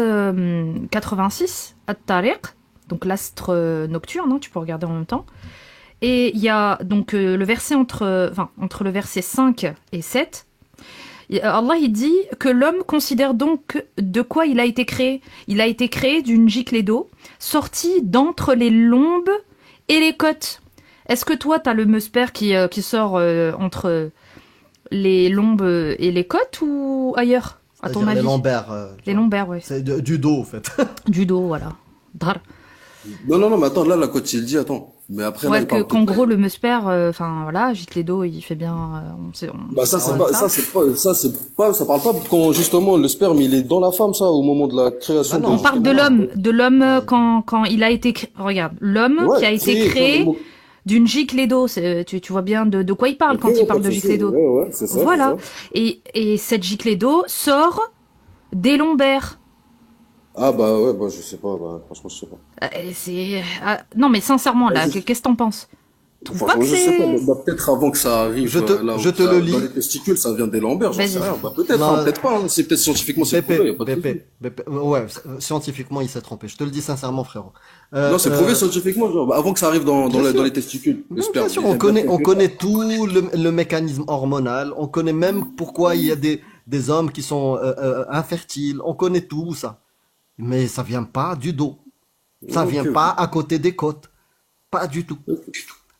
86, At-Tariq, donc l'astre nocturne, hein, tu peux regarder en même temps. Et il y a donc le verset entre le verset 5 et 7. Allah il dit que l'homme considère donc de quoi il a été créé. Il a été créé d'une giclée d'eau, sortie d'entre les lombes et les côtes. Est-ce que toi, t'as le musper qui sort entre les lombes et les côtes ou ailleurs, à ton C'est-à-dire avis? les lombaires. Les lombaires, ouais. C'est du dos, en fait. Du dos, voilà. Drar. Non, mais attends, là, la côte, il dit, attends. Mais après, là, Ouais, il parle qu'en de- gros, le musper, enfin voilà, giclée d'eau, il fait bien. Bah, ça, c'est on pas, sait ça parle pas quand, justement, le sperme, il est dans la femme, ça, au moment de la création. Ah non, On parle de l'homme quand il a été créé. Regarde, l'homme Ouais, qui a été créé, créé le mot- d'une giclée d'eau. Tu vois bien de quoi il parle quand Ok, il parle pas de souci. giclée d'eau. Ouais, c'est ça. Voilà. c'est ça. Et cette giclée d'eau sort des lombaires. Ah, bah, ouais, bah, je sais pas, bah, franchement, je sais pas. Non, mais sincèrement, là, Vas-y. qu'est-ce que t'en penses? Trouve pas Franchement, que je sais pas, c'est. bah, peut-être avant que ça arrive, Je te- là, je où te ça- le lis. dans les testicules, ça vient des lombaires, j'en sais Vas-y. rien. Bah, peut-être, Non, peut-être pas, hein. C'est peut-être scientifiquement, c'est prouvé, y a pas de souci. Ouais, scientifiquement, il s'est trompé. Je te le dis sincèrement, frérot. Non, c'est prouvé scientifiquement, genre, bah, avant que ça arrive dans bien sûr. les testicules. le Bien sperme. sûr, Il y a on connaît quelques- tout le mécanisme hormonal. On connaît même pourquoi il y a des hommes qui sont infertiles. On connaît tout ça. Mais ça vient pas du dos. Ça Ok, vient ok. pas à côté des côtes. Pas du tout.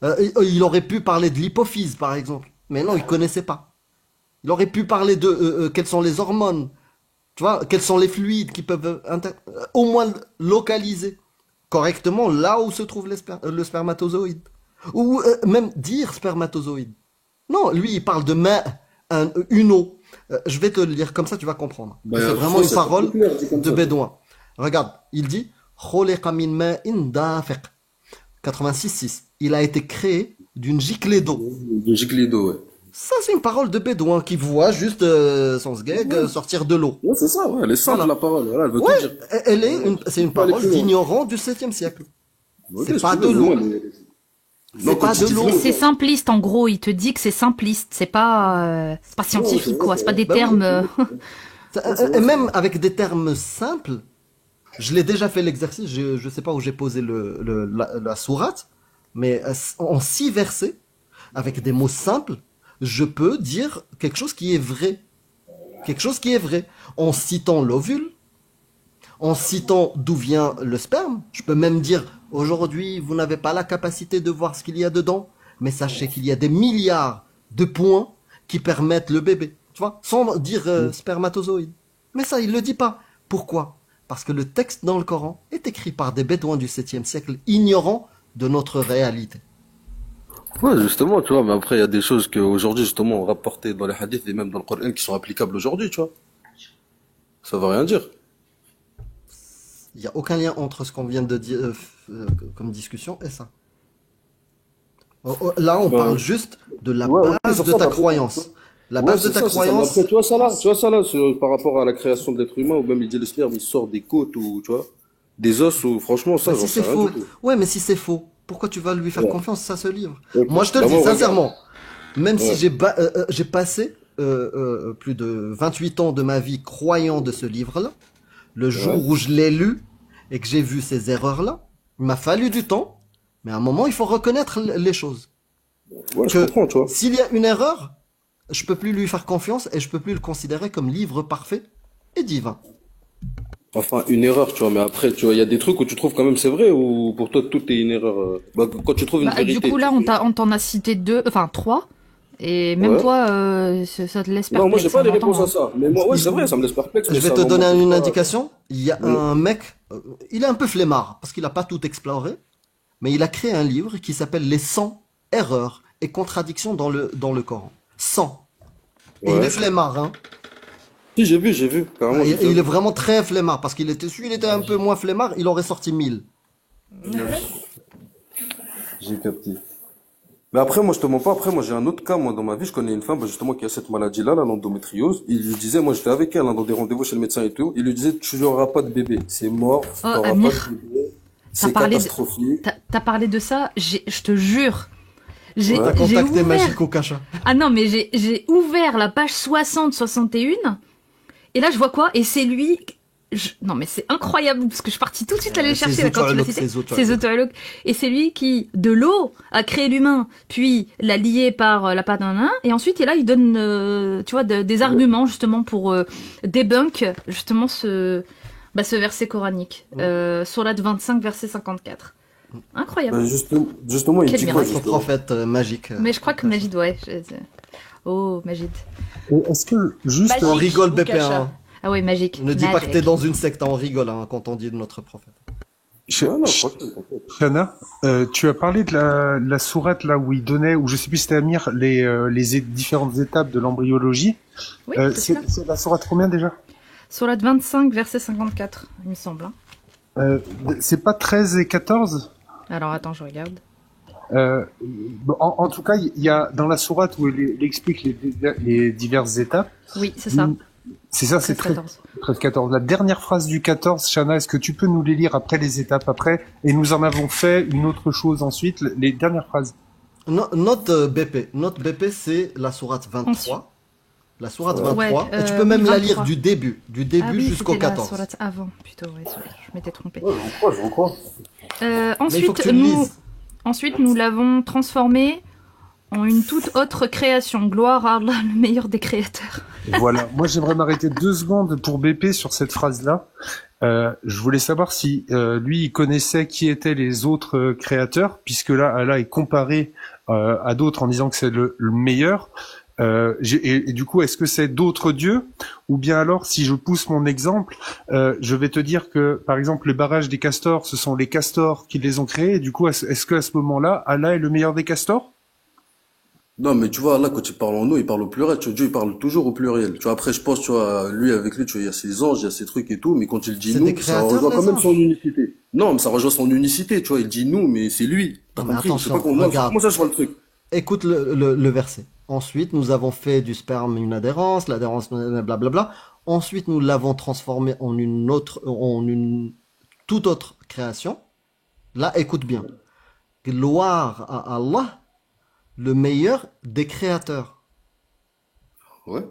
Il aurait pu parler de l'hypophyse, par exemple. Mais non, il connaissait pas. Il aurait pu parler de quelles sont les hormones, tu vois, quels sont les fluides qui peuvent au moins localiser correctement là où se trouve le spermatozoïde. Ou même dire spermatozoïde. Non, lui, il parle de main, une eau. Je vais te le lire comme ça, tu vas comprendre. Bah, C'est vraiment une parole clair, dit comme de ça. bédouin. Regarde, il dit خُلِقَ مِن مَاءٍ دَافِقٍ. 86.6. Il a été créé d'une giclée d'eau. De Giclido, ouais. Ça, c'est une parole de bédouin qui voit juste son sgeg sortir de l'eau. Ouais, c'est ça, ouais, elle est simple, Voilà. la parole. Voilà, elle veut Ouais, tout dire. c'est une Pas aller parole plus loin. d'ignorant du 7e siècle. Ok, C'est si pas tu de veux, l'eau. moi, mais- C'est Non, pas quand tu de dis l'eau. flou, C'est simpliste, en gros. Il te dit que c'est simpliste. C'est pas scientifique, quoi. C'est pas des Bah oui. termes. Et même avec des termes simples, je l'ai déjà fait l'exercice, je sais pas où j'ai posé la sourate, mais en 6 versets, avec des mots simples, je peux dire quelque chose qui est vrai. Quelque chose qui est vrai. En citant l'ovule, en citant d'où vient le sperme, je peux même dire, aujourd'hui, vous n'avez pas la capacité de voir ce qu'il y a dedans, mais sachez qu'il y a des milliards de points qui permettent le bébé. Tu vois, sans dire spermatozoïde. Mais ça, il le dit pas. Pourquoi? Parce que le texte dans le Coran est écrit par des bédouins du 7e siècle, ignorants de notre réalité. Ouais, justement, tu vois, mais après, il y a des choses qu'aujourd'hui, justement, on rapportait dans les hadiths et même dans le Coran qui sont applicables aujourd'hui, tu vois. Ça veut rien dire. Il n'y a aucun lien entre ce qu'on vient de dire comme discussion et ça. Là, on Ben, parle juste de la ouais, ouais, base sur de ça, ta par contre. croyance. La Ouais, base de c'est ta ça, c'est ça. Mais croyance, après, tu vois ça là, par rapport à la création de l'être humain, ou même il dit le sperme, il sort des côtes, ou, tu vois, des os, ou, franchement, ça, bah, j'en si sais c'est rien faux, du tout. ouais, mais si c'est faux, pourquoi tu vas lui faire Ouais. confiance, ça, ce livre? Ok. Moi, je te le Bah, dis moi, regarde. sincèrement, même si Ouais. j'ai passé plus de 28 ans de ma vie croyant de ce livre-là, le jour Ouais. où je l'ai lu et que j'ai vu ces erreurs-là, il m'a fallu du temps, mais à un moment, il faut reconnaître les choses. Ouais, je Que comprends, tu vois. s'il y a une erreur, je peux plus lui faire confiance et je peux plus le considérer comme livre parfait et divin. Enfin, une erreur, tu vois, mais après, tu vois, il y a des trucs où tu trouves quand même c'est vrai, ou pour toi, tout est une erreur. Bah, quand tu trouves une Bah, du vérité. coup, là, on t'en a cité 2, enfin 3. Et même Ouais. toi, ça te laisse perplexe. Non, moi, j'ai pas les on entend, réponses à hein. ça. Mais moi, ouais, c'est vrai, ça me laisse perplexe. Je mais vais ça, te moi, donner c'est une pas- indication. Il y a Oui. un mec, il est un peu flemmard parce qu'il n'a pas tout exploré, mais il a créé un livre qui s'appelle Les 100 erreurs et contradictions dans le Coran. 100. Et il Ouais. est flemmard, hein. Si, j'ai vu, carrément. Et j'ai il vu. est vraiment très flemmard parce qu'il était, s'il était un peu moins flemmard, il aurait sorti 1000. J'ai capté. Mais après, moi, je te mens pas. Après, moi, j'ai un autre cas, moi, dans ma vie. Je connais une femme, bah, justement, qui a cette maladie-là, l'endométriose. Il lui disait, moi, j'étais avec elle, hein, dans des rendez-vous chez le médecin et tout. Il lui disait, tu n'auras pas de bébé. C'est mort. Tu Oh, n'auras pas Amir, de bébé. t'as C'est parlé de- catastrophique. T'as parlé de ça, je te jure. J'ai T'as j'ai contacté ouvert... Magico Cacha. Ah non, mais j'ai ouvert la page 60-61, et là je vois quoi? Et c'est lui... Non mais c'est incroyable, parce que je suis partie tout de suite aller le C'est chercher là, quand tu l'as zootologue, cité. c'est zootologue. C'est zootologue. Et c'est lui qui, de l'eau, a créé l'humain, puis l'a lié par la patte d'un nain, et ensuite, et là, il donne, tu vois, des arguments, justement, pour debunk, justement, ce verset coranique. Sourate 25, verset 54. Incroyable. Bah, justement, il Quel dit quoi, miracle. Notre justement? prophète magique. Mais je crois que Magid, ouais. Oh, Magid. Et est-ce que juste Magique. On rigole, ou BP1. Cacha. Hein. Ah ouais, magique. Ne dis pas que Magic. t'es dans une secte, on rigole hein, quand on dit de notre prophète. Ah non, tranquille, t'inquiète. Shana, tu as parlé de la sourate là où il donnait, ou je sais plus si c'était Amir, les différentes étapes de l'embryologie. Oui, c'est C'est ça. c'est la sourate combien déjà? Sourate 25, verset 54, il me semble. Hein. C'est pas 13 et 14? Alors attends, je regarde. Bon, en tout cas, il y a dans la sourate où il explique les diverses étapes. Oui, c'est ça. C'est ça, c'est 13-14. 13-14. La dernière phrase du 14, Shana, est-ce que tu peux nous les lire après les étapes après? Et nous en avons fait une autre chose ensuite, les dernières phrases. Notre BP, c'est la sourate 23. Ensuite. La sourate Ouais, 23. Et tu peux même oui, la lire 23. du début Ah oui, jusqu'au c'était la 14. sourate avant, plutôt, ouais, je m'étais trompée. Ouais, je vous crois. Mais il faut que Ensuite, tu le lises. ensuite, nous l'avons transformé en une toute autre création. Gloire à Allah, le meilleur des créateurs. Voilà. Moi, j'aimerais m'arrêter 2 secondes pour BP sur cette phrase-là. Je voulais savoir si lui, il connaissait qui étaient les autres créateurs, puisque là, Allah est comparé à d'autres en disant que c'est le meilleur. Et du coup, est-ce que c'est d'autres dieux, ou bien alors, si je pousse mon exemple, je vais te dire que, par exemple, les barrages des castors, ce sont les castors qui les ont créés. Et du coup, est-ce qu'à ce moment-là, Allah est le meilleur des castors? Non, mais tu vois, là, quand il parle en nous, il parle au pluriel. Tu vois, Dieu, il parle toujours au pluriel. Tu vois, après, je pense, tu vois, lui, avec lui, tu vois, il y a ses anges, il y a ses trucs et tout, mais quand il dit C'est des nous, ça créateurs, rejoint les quand même anges. son unicité. Non, mais ça rejoint son unicité, tu vois, il dit nous, mais c'est lui. T'as Non, mais compris? C'est pas attention, moi, regarde. comment ça, je vois le truc? Écoute le verset. Ensuite, nous avons fait du sperme une adhérence, l'adhérence, blablabla. Ensuite, nous l'avons transformé en une toute autre création. Là, écoute bien. Gloire à Allah, le meilleur des créateurs. Ouais.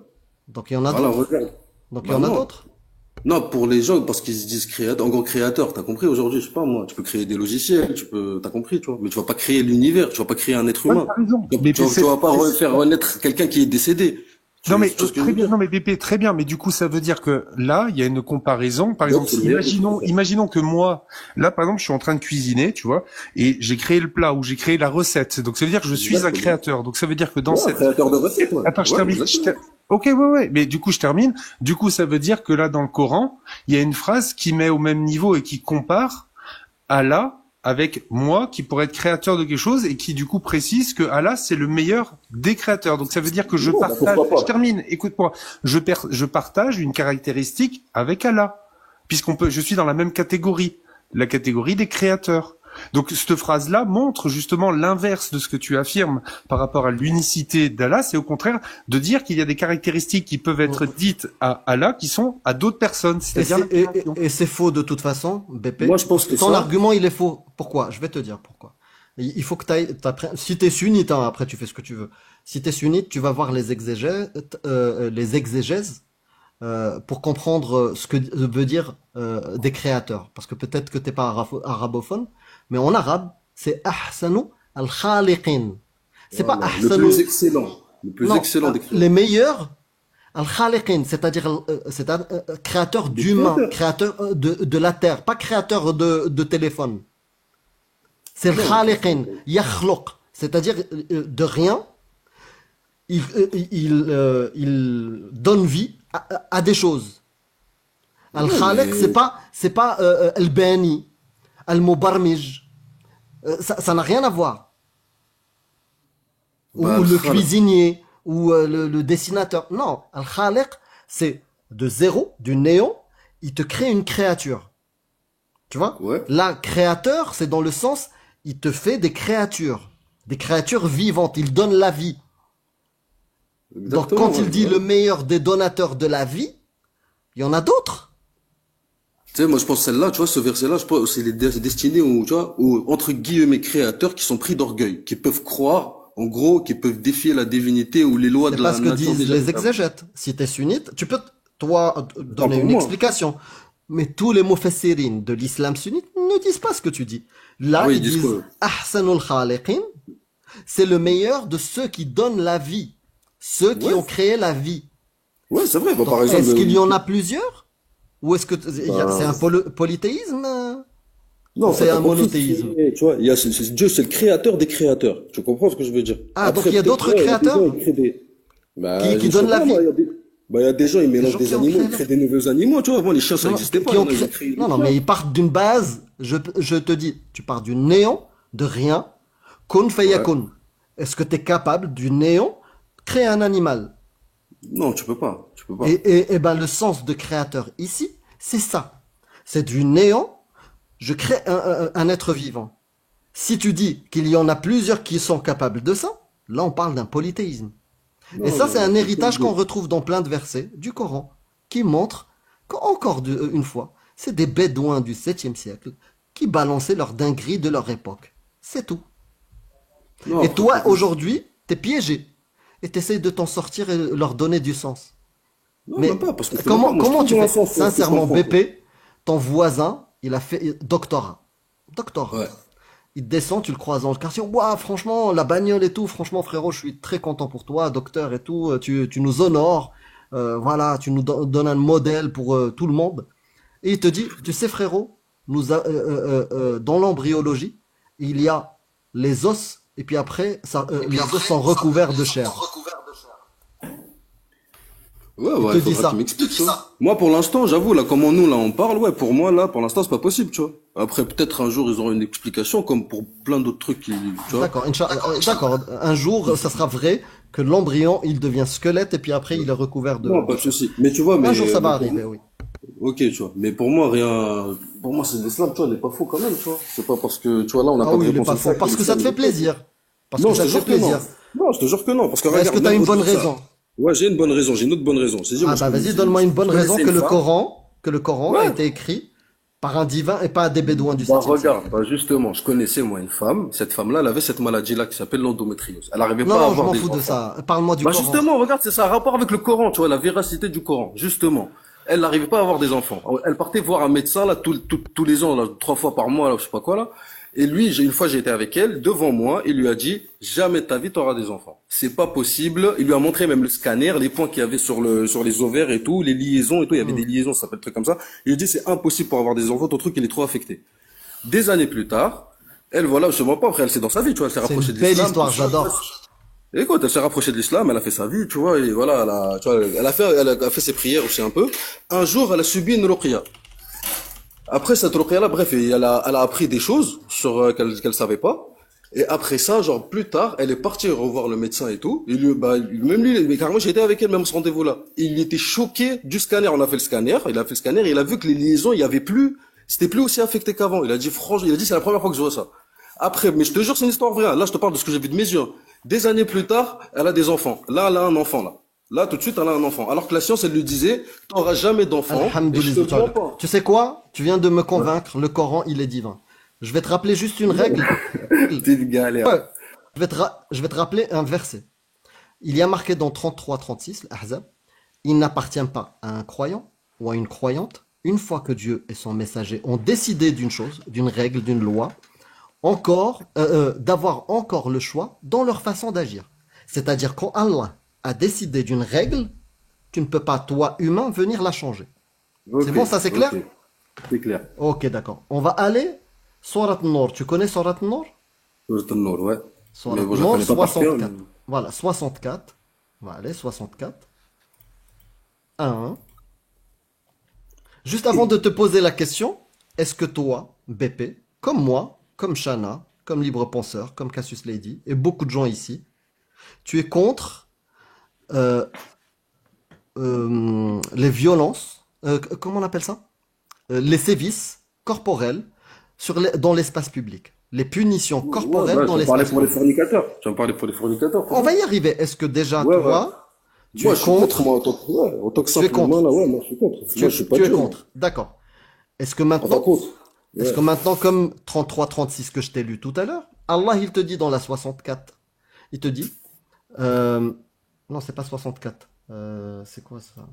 Donc, il y en a Voilà, d'autres. regarde. Donc, il y Bah en a non. d'autres. Non, pour les gens, parce qu'ils se disent créateur, en gros créateur, t'as compris aujourd'hui, je sais pas moi, tu peux créer des logiciels, t'as compris, tu vois, mais tu vas pas créer l'univers, tu vas pas créer un être Ouais, humain. t'as raison. Donc, Mais tu vas pas faire renaître quelqu'un qui est décédé. non mais Tu vois ce que je très veux bien, dire? non mais BP, très bien, mais du coup ça veut dire que là il y a une comparaison. Par Donc, exemple, c'est le meilleur des créateurs. imaginons que moi, là par exemple, je suis en train de cuisiner, tu vois, et j'ai créé le plat ou j'ai créé la recette. Donc ça veut dire que je suis un Exactement. créateur. Donc ça veut dire que dans Ouais, un cette créateur de recettes, ouais. attends, je Ouais, termine. exactement. Ok, ouais. Mais du coup, je termine. Du coup, ça veut dire que là, dans le Coran, il y a une phrase qui met au même niveau et qui compare Allah avec moi, qui pourrait être créateur de quelque chose et qui, du coup, précise que Allah, c'est le meilleur des créateurs. Donc, ça veut dire que je Bon, bah, partage, pourquoi pas? je termine, écoute-moi, je partage une caractéristique avec Allah. Je suis dans la même catégorie. La catégorie des créateurs. Donc cette phrase-là montre justement l'inverse de ce que tu affirmes par rapport à l'unicité d'Allah, c'est au contraire de dire qu'il y a des caractéristiques qui peuvent être dites à Allah qui sont à d'autres personnes, c'est-à-dire la création. Et c'est faux de toute façon, BP. Moi, je pense que Ton ça, argument, il est faux. Pourquoi? Je vais te dire pourquoi. Il faut que t'apprennes. Si t'es sunnite, hein, après tu fais ce que tu veux. Si t'es sunnite, tu vas voir les exégèses pour comprendre ce que veut dire des créateurs. Parce que peut-être que t'es pas arabophone, mais en arabe, c'est ahsanu al-khaliqin. C'est pas voilà, le ahsanu. plus excellent. Le plus Non, excellent des créateurs. les meilleurs al-khaliqin, c'est-à-dire créateur Des d'humains, créateurs. créateur de la terre, pas créateur de téléphone. C'est Non. al-khaliqin, yakhluq, c'est-à-dire de rien, il donne vie à des choses. Al-khaliq, mais- c'est pas al-bani, al-mubarmij. Ça n'a rien à voir. Ou Bah, le al-khaliq. cuisinier, ou le dessinateur. Non, Al-Khaliq, c'est de zéro, du néant, il te crée une créature. Tu vois? Ouais. Là, créateur, c'est dans le sens, il te fait des créatures vivantes, il donne la vie. Donc Exactement, quand il ouais, dit ouais. le meilleur des donateurs de la vie, il y en a d'autres. Tu sais, moi, je pense celle-là, tu vois, ce verset-là, je pense, c'est destiné aux, tu vois, aux, entre guillemets, créateurs qui sont pris d'orgueil, qui peuvent croire, en gros, qui peuvent défier la divinité ou les lois C'est de pas la ce que nature disent déjà les établie. exégètes. Si t'es sunnite, tu peux, toi, donner pour une moi. explication. Mais tous les mufassirin de l'islam sunnite ne disent pas ce que tu dis. Là, Oui, ils ils disent disent quoi? Ahsanul khaliqin, c'est le meilleur de ceux qui donnent la vie. Ceux qui Ouais. ont créé la vie. Ouais, c'est vrai. Bah, Donc, par exemple, est-ce qu'il y en a plusieurs? Ou est-ce que Bah, c'est un polythéisme? non, c'est t'as un compris, monothéisme. tu vois, Dieu, c'est le créateur des créateurs. Tu comprends ce que je veux dire? Ah, donc Après, il y a peut-être, d'autres ouais, créateurs il y a des gens, ils créent des, bah, qui je sais donnent la pas, moi, vie. il y a des gens, ils mélangent gens des qui ont animaux, créé ils la- créent des nouveaux animaux, tu vois. Avant, les chiens, ça Non, n'existait pas. qui ont Ils ont créé- créé des non, chiens. mais ils partent d'une base. Je te dis, tu pars du néant, de rien. Kun fayakun. Est-ce que tu es capable du néant créer un animal? Non, tu peux pas. Tu peux pas. Et ben le sens de créateur ici, c'est ça. C'est du néant, je crée un être vivant. Si tu dis qu'il y en a plusieurs qui sont capables de ça, là on parle d'un polythéisme. Non, Et ça, non, c'est un non, héritage non. qu'on retrouve dans plein de versets du Coran qui montre qu'encore une fois, c'est des bédouins du 7e siècle qui balançaient leurs dingueries de leur époque. C'est tout. Non, Et après, toi, aujourd'hui, t'es piégé. Et t'essayes de t'en sortir et leur donner du sens. non, Mais même pas, parce que comment tu fais? fais Sincèrement, BP, ton voisin, il a fait doctorat. Doctorat. Ouais. Il descend, tu le croises dans le quartier. Ouah, franchement, la bagnole et tout. Franchement, frérot, je suis très content pour toi, docteur et tout. Tu nous honores. voilà, tu nous donnes un modèle pour tout le monde. Et il te dit, tu sais frérot, dans l'embryologie, il y a les os, et puis après, les os sont recouverts de chair. Ouais, Il ouais, te il dit faudra ça. qu'il m'explique, tu vois. Moi, pour l'instant, j'avoue, là, comment nous, là, on parle, ouais, pour moi, là, pour l'instant, c'est pas possible, tu vois. Après, peut-être un jour, ils auront une explication, comme pour plein d'autres trucs qui, tu vois. D'accord, d'accord. Un jour, ça sera vrai que l'embryon, il devient squelette, et puis après, il est recouvert de... Non, pas de souci. Mais tu vois, mais... Un jour, ça va mais pour arriver, moi- oui. Ok, tu vois. Mais pour moi, rien, pour moi, c'est l'islam, tu vois, il est pas faux quand même, tu vois. C'est pas parce que, tu vois, là, on n'a Ah pas de oui, il est réponse pas à faux. Parce que ça te fait plaisir. Parce Non, que je ça te te fait jure que non. plaisir. Non, je te jure que non, parce que Mais est-ce regarde, que tu as même une bonne au-delà de ça. raison? Ouais, j'ai une bonne raison, j'ai une autre bonne raison. C'est dire, Ah moi, bah je vas-y, connaissais- donne-moi une bonne je raison connaissais une femme. que le Coran a Ouais. été écrit par un divin et pas des bédouins du Bah 7e siècle. regarde, bah justement, je connaissais moi une femme, cette femme-là, elle avait cette maladie-là qui s'appelle l'endométriose. Elle n'arrivait Non, pas à non, je avoir m'en des fous de enfants. ça. Parle-moi du Bah Coran. justement, regarde, c'est ça, un rapport avec le Coran, tu vois, la véracité du Coran, justement. Elle n'arrivait pas à avoir des enfants. Elle partait voir un médecin, là, tous les ans, là, 3 fois par mois, là, je sais pas quoi, là. Et lui, une fois, j'ai été avec elle, devant moi, il lui a dit, jamais de ta vie, t'auras des enfants. C'est pas possible. Il lui a montré même le scanner, les points qu'il y avait sur les ovaires et tout, les liaisons et tout, il y avait des liaisons, ça s'appelle truc comme ça. Il lui a dit, c'est impossible pour avoir des enfants, ton truc, il est trop affecté. Des années plus tard, elle, voilà, je sais pas, après, elle s'est dans sa vie, tu vois, elle s'est C'est rapprochée une de belle l'islam. histoire, tout ça. j'adore. Et écoute, elle s'est rapprochée de l'islam, elle a fait sa vie, tu vois, et voilà, tu vois, elle a fait ses prières aussi un peu. Un jour, elle a subi une ruqya. Après cette ruqya-là, bref, elle a appris des choses sur qu'elle savait pas. Et après ça, genre plus tard, elle est partie revoir le médecin et tout. Et lui, même lui, mais carrément, j'ai été avec elle même à ce rendez-vous-là. Il était choqué du scanner. On a fait le scanner, il a fait le scanner et il a vu que les liaisons, il y avait plus, c'était plus aussi affecté qu'avant. Il a dit franchement, il a dit c'est la première fois que je vois ça. Après, mais je te jure, c'est une histoire vraie. Là, je te parle de ce que j'ai vu de mes yeux. Des années plus tard, elle a des enfants. Là, elle a un enfant là. Là, tout de suite, elle a un enfant. Alors que la science, elle lui disait, t'auras jamais d'enfant. Et je te Alhamdulillah. crois pas. Tu sais quoi? Tu viens de me convaincre, le Coran, il est divin. Je vais te rappeler juste une règle. Petite galère. Ouais. Je vais te rappeler un verset. Il y a marqué dans 33-36, l'Ahzab, il n'appartient pas à un croyant ou à une croyante, une fois que Dieu et son messager ont décidé d'une chose, d'une règle, d'une loi, d'avoir encore le choix dans leur façon d'agir. C'est-à-dire quand Allah a décidé d'une règle, tu ne peux pas, toi, humain, venir la changer. C'est bon, ça, c'est clair? Ok. C'est clair. Ok, d'accord. On va aller, Surat An-Nur. Tu connais Surat An-Nur? Surat An-Nur, ouais. Surat Mais bon, je An-Nur, connais pas par cœur, 64. mais- Voilà, 64. On va aller, 64. 1. Juste avant de te poser la question, est-ce que toi, BP, comme moi, comme Shana, comme Libre Penseur, comme Cassius Lady, et beaucoup de gens ici, tu es contre les violences, comment on appelle ça? Les sévices corporels dans l'espace public. Les punitions corporelles Ouais, dans tu me parlais l'espace pour les public. fornicateurs. Tu vas me parler pour les fornicateurs. On va y arriver. Est-ce que déjà, Ouais, toi, tu moi, es je suis contre? moi, en tant que Tu es simple contre. humain, là, ouais, moi, je suis contre. Tu, Moi, je suis pas tu es dur. contre. D'accord. Est-ce que Enfin, maintenant, contre. est-ce Ouais. que maintenant, comme 33-36 que je t'ai lu tout à l'heure, Allah, il te dit dans la 64, il te dit, non, c'est pas 64. C'est quoi ça?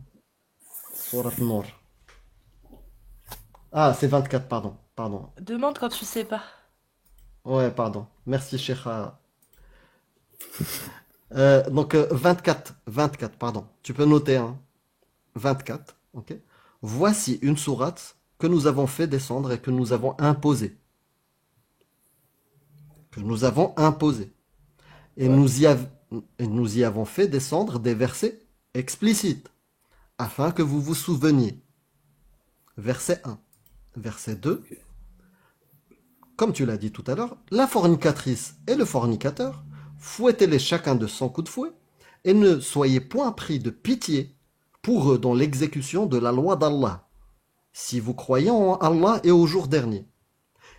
Surat An-Nur. Ah, c'est 24, pardon. Pardon. Demande quand tu sais pas. Ouais, pardon. Merci, Cheikha. Donc, 24, pardon. Tu peux noter, hein. 24, ok. Voici une sourate que nous avons fait descendre et que nous avons imposée. Que nous avons imposée. Et nous y avons fait descendre des versets explicites, afin que vous vous souveniez. Verset 1. Verset 2. Comme tu l'as dit tout à l'heure, la fornicatrice et le fornicateur, fouettez-les chacun de 100 coups de fouet, et ne soyez point pris de pitié pour eux dans l'exécution de la loi d'Allah, si vous croyez en Allah et au jour dernier,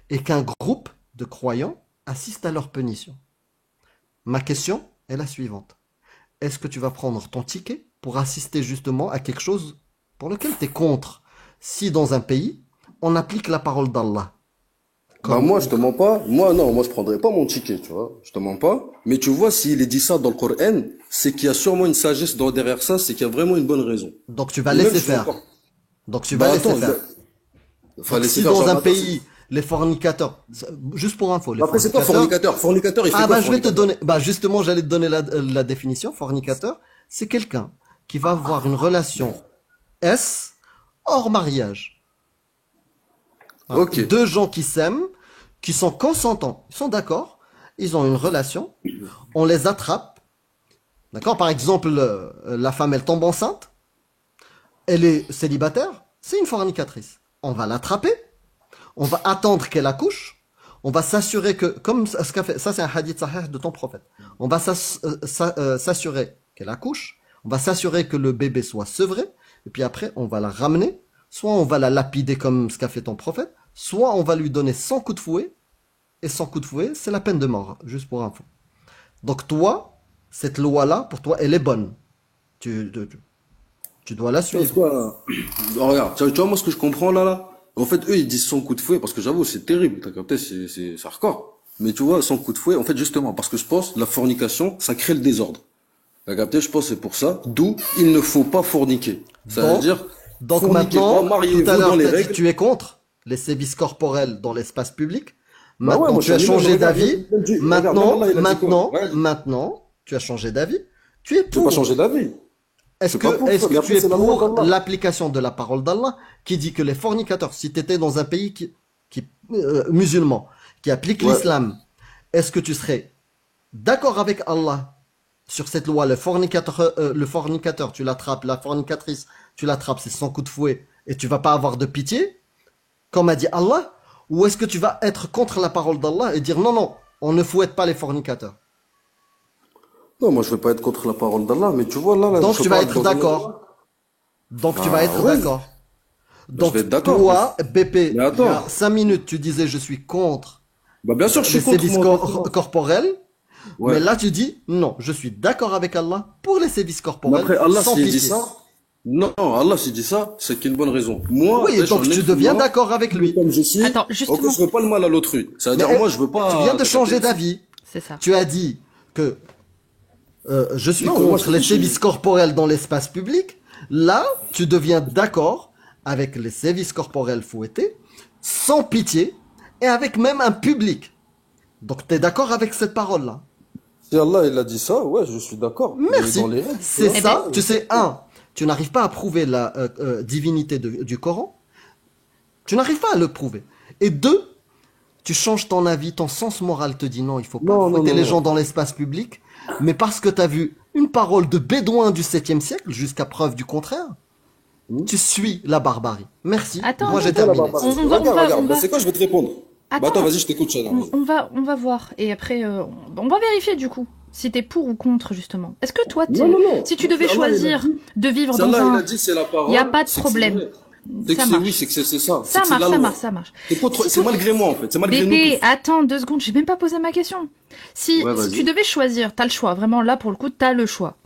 et qu'un groupe de croyants assiste à leur punition. Ma question est la suivante. Est-ce que tu vas prendre ton ticket pour assister justement à quelque chose pour lequel tu es contre, si dans un pays, on applique la parole d'Allah? Bah, moi, je te mens pas. Moi, non, moi, je prendrais pas mon ticket, tu vois. Je te mens pas. Mais tu vois, s'il est dit ça dans le Coran, c'est qu'il y a sûrement une sagesse derrière ça, c'est qu'il y a vraiment une bonne raison. Donc tu vas Et même laisser si faire. encore- Donc tu vas Bah, laisser attends, faire. Enfin, Donc, laisser si faire, dans genre, un attends, pays, les fornicateurs, juste pour info, les Après, c'est quoi fornicateurs... fornicateur? Fornicateur, il fait Ah quoi, bah je vais te fornicateur? donner, bah justement j'allais te donner la définition. Fornicateur, c'est quelqu'un qui va avoir une relation S hors mariage. Ok. Deux gens qui s'aiment, qui sont consentants, ils sont d'accord, ils ont une relation, on les attrape. D'accord? Par exemple, la femme, elle tombe enceinte, elle est célibataire, c'est une fornicatrice. On va l'attraper, on va attendre qu'elle accouche, on va s'assurer que, comme ce qu'a fait, ça c'est un hadith sahih de ton prophète, on va s'assurer qu'elle accouche, on va s'assurer que le bébé soit sevré, et puis après on va la ramener, soit on va la lapider comme ce qu'a fait ton prophète, soit on va lui donner 100 coups de fouet, et 100 coups de fouet, c'est la peine de mort, juste pour info. Donc toi, cette loi-là, pour toi, elle est bonne. Tu dois la Tu vois, suivre. regarde, tu vois, moi, ce que je comprends là, en fait, eux, ils disent 100 coups de fouet, parce que j'avoue, c'est terrible, t'as capté, c'est hardcore. Mais tu vois, 100 coups de fouet, en fait, justement, parce que je pense, la fornication, ça crée le désordre. T'as capté, je pense, c'est pour ça, d'où il ne faut pas forniquer. Ça veut dire, Donc forniquez maintenant, pas, mariez-vous tout à l'heure, dans les t'as dit règles. que tu es contre les sévices corporels dans l'espace public. Bah ouais, Maintenant, moi, tu as je suis changé regarde, d'avis. regarde, regarde, Maintenant, regarde, il a dit quoi Ouais. maintenant, tu as changé d'avis. Tu es Je vais pour. pas changer d'avis. Est-ce c'est pas pour que ça, mais tu après, es c'est la loi pour d'Allah. l'application de la parole d'Allah qui dit que les fornicateurs, si tu étais dans un pays qui musulman, qui applique Ouais. l'islam, est-ce que tu serais d'accord avec Allah sur cette loi, le fornicateur, tu l'attrapes, la fornicatrice, tu l'attrapes, c'est 100 coups de fouet, et tu vas pas avoir de pitié, comme a dit Allah, ou est-ce que tu vas être contre la parole d'Allah et dire non, non, on ne fouette pas les fornicateurs? Non, moi, je vais pas être contre la parole d'Allah, mais tu vois, là, Donc je tu peux vas pas être dans une- d'accord. Donc tu Ah, vas être ouais. d'accord. Donc vais être d'accord, toi, BP, mais il y a attends. 5 minutes, tu disais je suis contre Bah, bien sûr, je les suis contre sévices moi. corporels, Ouais. mais là tu dis non, je suis d'accord avec Allah pour les sévices Mais corporels après, Allah, sans s'il dit pitié. ça, non, Allah, s'il dit ça, c'est qu'il y a une bonne raison. Moi, Oui, après, donc je suis tu un deviens être humain, d'accord avec lui. comme je suis. Attends, Ok, justement. je veux pas le mal à l'autrui. Ça veut dire, Mais moi, je veux pas. tu viens de changer d'avis. C'est ça. Tu as dit que je suis Non, moi, contre je les dis- sévices corporels dans l'espace public. Là, tu deviens d'accord avec les sévices corporels fouettés, sans pitié, et avec même un public. Donc tu es d'accord avec cette parole-là? Si Allah, il a dit ça, ouais, je suis d'accord. Mais Merci. dans les règles, C'est Eh ça, ben- tu sais, tu n'arrives pas à prouver la divinité du Coran. Tu n'arrives pas à le prouver. Et deux, tu changes ton avis, ton sens moral te dit non, il faut pas Non, non, fouetter non, les non. gens dans l'espace public, mais parce que tu as vu une parole de bédouin du 7e siècle, jusqu'à preuve du contraire, tu suis la barbarie. Merci. Attends, Moi j'ai attends, terminé. Regarde, bah, c'est quoi, je vais te répondre. Bah, Attends. attends, vas-y, je t'écoute, Chana. On va voir. Et après, on va vérifier du coup si t'es pour ou contre justement. Est-ce que toi, Non, non, non. si tu devais C'est Allah, il a choisir dit. de vivre Si dans Allah, il a un, dit, c'est la parole. y a pas de c'est que problème. c'est vrai. C'est que Ça c'est marche. oui, c'est que c'est ça. Ça C'est que c'est marche, la ça loi. marche, ça marche. C'est malgré moi, en fait. C'est malgré nous Bébé, tous. attends 2 secondes, j'ai même pas posé ma question. Si, Ouais, si vas-y. tu devais choisir, t'as le choix, vraiment là pour le coup, t'as le choix.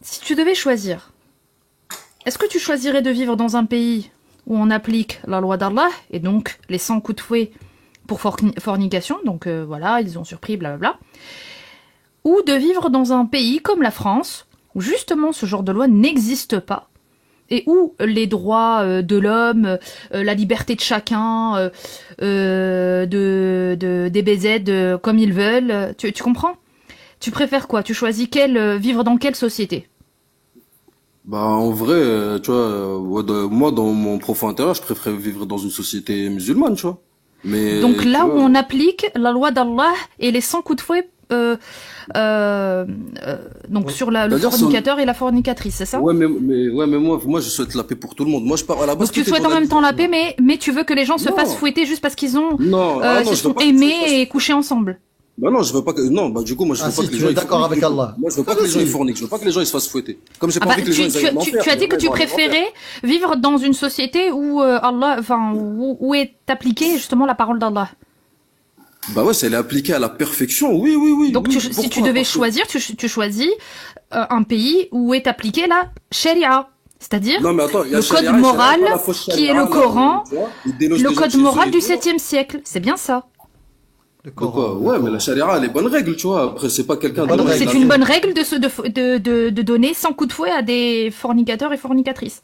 Si tu devais choisir, est-ce que tu choisirais de vivre dans un pays où on applique la loi d'Allah et donc les 100 coups de fouet pour fornication, donc voilà, ils ont surpris, blablabla, ou de vivre dans un pays comme la France où justement ce genre de loi n'existe pas et où les droits de l'homme, la liberté de chacun, de DBZ comme ils veulent, tu comprends? Tu préfères quoi? Tu choisis vivre dans quelle société? Bah, en vrai, tu vois, moi, dans mon profond intérieur, je préfère vivre dans une société musulmane, tu vois. Mais, Donc là tu où vois, on applique la loi d'Allah et les 100 coups de fouet donc sur le C'est-à-dire, fornicateur et la fornicatrice, c'est ça? Ouais, mais moi, je souhaite la paix pour tout le monde. Moi, je pars à la base. Donc tu tout est souhaites en dans la même temps la vie, paix, mais tu veux que les gens se Non. fassent fouetter juste parce qu'ils ont Non, se je veux sont pas aimés et couchés ensemble. Bah non, je veux pas que, non, bah du coup, moi, je veux Ah pas si, que les tu gens, es ils d'accord forniquent. avec Allah. Moi, je veux pas Ah, que les gens, si. ils forniquent. Je veux pas que les gens, ils se fassent fouetter. Comme j'ai Ah pas bah, envie que les gens, ils aillent tu as dit que tu préférais vivre dans une société où Allah, enfin, où est appliquée justement la parole d'Allah. Bah ouais, si elle est appliquée à la perfection, oui, oui, oui. Donc oui. si Pourquoi? tu devais Parce que- choisir, tu choisis un pays où est appliquée la charia, c'est-à-dire Non, mais attends, il y a le charia, code il y a moral pas la fausse qui charia, est le là, Coran, tu vois, ils dénoncent le des gens code qui moral sont du et tout. 7e siècle. C'est bien ça. Le De quoi? Coran, Ouais, le mais Coran. la charia, elle est bonne règle, tu vois. Après, c'est pas quelqu'un Bonne de... règle. C'est une bonne règle de donner 100 coups de fouet à des fornicateurs et fornicatrices.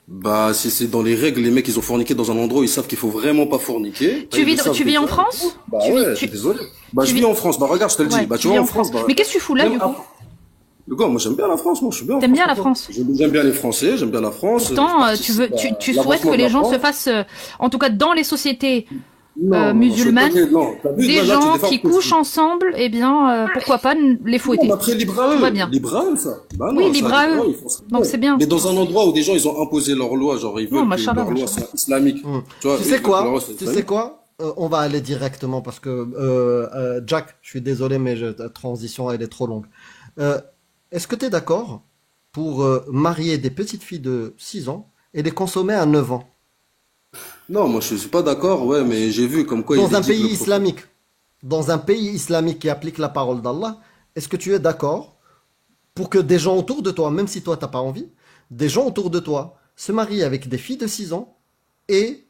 Bah, si c'est dans les règles, les mecs, ils ont forniqué dans un endroit où ils savent qu'il faut vraiment pas forniquer. Tu vis en France? Bah Tu vis- ouais, je tu- suis désolé. Bah, tu je vis- vis en France. Bah, regarde, je te le dis. Ouais, Bah, tu tu vis vois, en en France, France. bah... Mais qu'est-ce que tu fous là, même du coup? après- Le gars, moi j'aime bien la France, moi je suis bien en T'aimes bien la moi. France? J'aime bien les Français, j'aime bien la France. Pourtant, je tu veux, participe tu à souhaites l'avancement que de les la gens se France. fassent, en tout cas dans les sociétés Non, musulmanes, non, t'as vu, des là, tu gens défends qui que couchent ensemble, eh bien, pourquoi pas les non, mais fouetter? après, libre à Tout eux. va bien. Libre à eux, ça. Bah Oui, non, libre ça, à eux. ils font ce qu'ils Donc veulent. c'est bien. Mais dans un endroit où des gens, ils ont imposé leurs lois, genre, ils Non, veulent que machallah, leurs lois machallah. soient islamiques. Tu vois, Tu eux, sais ils veulent que leurs quoi? lois soient Tu sais islamiques. quoi? On va aller directement parce que Jack, je suis désolé, mais ta transition elle est trop longue. Euh, Est-ce que tu es d'accord pour marier des petites filles de 6 ans et les consommer à 9 ans Non, moi, je suis pas d'accord, ouais, mais j'ai vu comme quoi il dans un dit que pays le prophète. islamique? Dans un pays islamique qui applique la parole d'Allah, est-ce que tu es d'accord pour que des gens autour de toi, même si toi t'as pas envie, des gens autour de toi se marient avec des filles de 6 ans et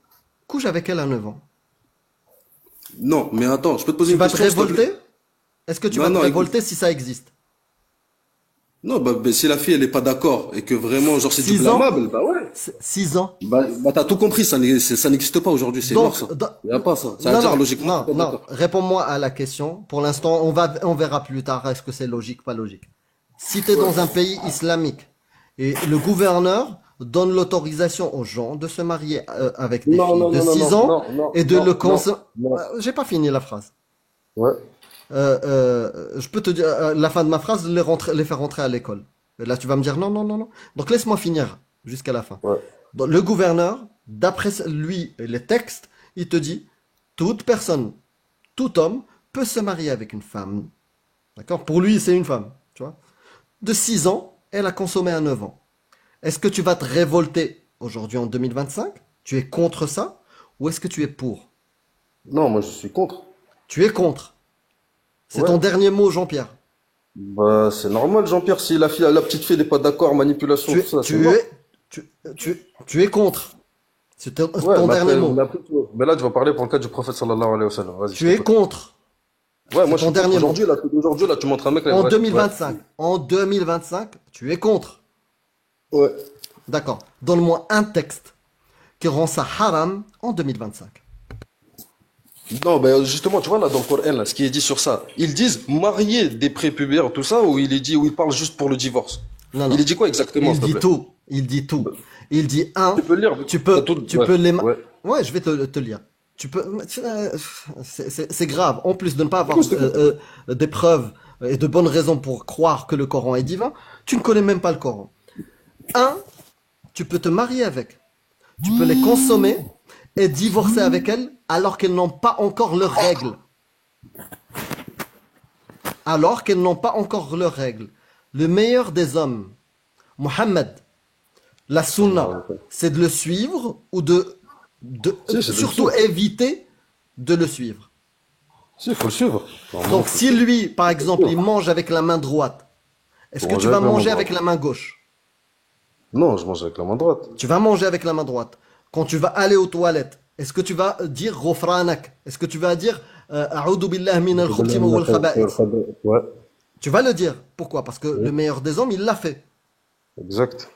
couchent avec elles à 9 ans? Non, mais attends, je peux te poser Tu une vas te question, s'il te plaît? révolter? Est-ce que tu Non, vas te non, écoute. révolter si ça existe? Non, bah, si la fille, elle est pas d'accord et que vraiment, genre, c'est du 6 ans? blâmable, bah ouais. 6 ans. Bah, t'as tout compris, ça n'existe pas aujourd'hui, c'est mort, ça. Y a pas ça. Ça veut non, dire, non, logiquement, non, t'es pas non. d'accord. Réponds-moi à la question. Pour l'instant, on verra plus tard est-ce que c'est logique, pas logique. Si tu es dans un pays islamique et le gouverneur donne l'autorisation aux gens de se marier avec des Non, filles non, de non, non, 6 non, ans non, non, et de non, le non, consommer. non. J'ai pas fini la phrase. Ouais. Je peux te dire la fin de ma phrase, les faire rentrer à l'école. Et là, tu vas me dire non, non, non, non. Donc laisse-moi finir jusqu'à la fin. Ouais. Donc, le gouverneur, d'après lui et les textes, il te dit toute personne, tout homme peut se marier avec une femme. D'accord? Pour lui, c'est une femme. Tu vois? De 6 ans, elle a consommé à 9 ans. Est-ce que tu vas te révolter aujourd'hui en 2025? Tu es contre ça? Ou est-ce que tu es pour? Non, moi, je suis contre. Tu es contre. C'est Ouais. ton dernier mot, Jean-Pierre. Bah, c'est normal, Jean-Pierre, si la petite fille n'est pas d'accord, manipulation, Tu, tout ça, c'est tu mort. es, tu es contre. C'est ton Ouais, mais dernier après, mot. mais là, tu vas parler pour le cas du prophète sallallahu alayhi wa sallam. Vas-y, Tu es je t'écoute. contre. Ouais, moi, je ton suis dernier contre. mot. Aujourd'hui, là, tu montres un mec, là, En ouais. 2025. En 2025, tu es contre. Ouais. D'accord. Donne-moi un texte qui rend ça haram en 2025. Non, ben justement, tu vois là dans le Coran, là, ce qui est dit sur ça, ils disent marier des prépubères, tout ça, ou il est dit, ou il parle juste pour le divorce. Non, non. Il est dit quoi exactement, Il s'il te dit plaît? tout. Il dit tout. Il dit Tu peux le lire. tu peux, T'as tout- tu ouais, peux les. ouais. Ouais, je vais te lire. Tu peux. C'est grave. En plus de ne pas avoir des preuves et de bonnes raisons pour croire que le Coran est divin, tu ne connais même pas le Coran. Tu peux te marier avec. Tu peux les consommer et divorcer avec elles alors qu'elles n'ont pas encore leurs règles. Alors qu'elles n'ont pas encore leurs règles. Le meilleur des hommes, Mohammed, la sunna, c'est de le suivre ou Si, c'est de le surtout suivre. éviter de le suivre. Si, il faut le suivre. Donc si lui, par exemple, il mange avec la main droite, est-ce que Faut tu manger vas avec la main manger droite. avec la main gauche? Non, je mange avec la main droite. Tu vas manger avec la main droite. Quand tu vas aller aux toilettes, est-ce que tu vas dire Ghufranak? Est-ce que tu vas dire A'udhu billahi min al-khubthi wal khaba'ith? Ouais, Tu vas le dire. Pourquoi? Parce que le meilleur des hommes, il l'a fait. exact.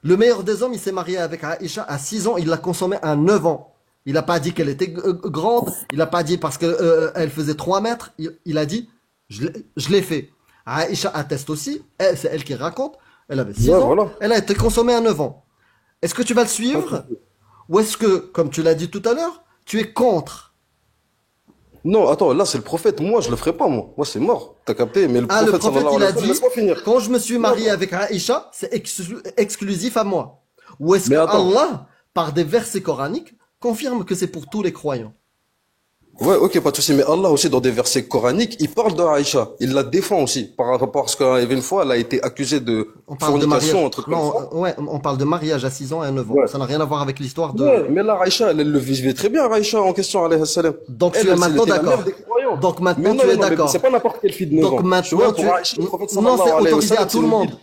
Le meilleur des hommes, il s'est marié avec Aïcha à 6 ans, il l'a consommée à 9 ans. Il n'a pas dit qu'elle était grande, il n'a pas dit parce que elle faisait 3 mètres, il a dit je l'ai fait. Aïcha atteste aussi, c'est elle qui raconte, elle avait 6 Ouais, ans, voilà. elle a été consommée à 9 ans. Est-ce que tu vas le suivre? Ou est-ce que, comme tu l'as dit tout à l'heure, tu es contre? Non, attends, là, c'est le prophète. Moi, je le ferai pas, moi. Moi, c'est mort. T'as capté? Mais le Ah, le prophète, prophète, sallallahu il a alayhi wa sallam, dit, laisse-moi finir. quand je me suis marié avec Aïcha, c'est exclusif à moi. Ou est-ce que Mais attends. Allah, par des versets coraniques, confirme que c'est pour tous les croyants? Ouais, ok, pas de souci. Mais Allah aussi, dans des versets coraniques, il parle de Aïcha. Il la défend aussi. Par rapport à ce qu'il y avait une fois, elle a été accusée de On parle de fornication, mariage. un truc comme Non, ça. ouais, on parle de mariage à 6 ans et à 9 ans. Ouais. Ça n'a rien à voir avec l'histoire de. Ouais, mais là, Aïcha, elle le vivait très bien, Aïcha, en question, alayhi salam. Donc Elle, tu es elle, maintenant c'était la d'accord. mère des croyants. Donc Mais maintenant non, tu es non, mais d'accord. c'est pas n'importe quelle fille de 9 ans. Donc maintenant vois, tu. pour Aïcha, le prophète Non, sallallahu c'est alayhi wa autorisé à sallam, tout le c'est monde. une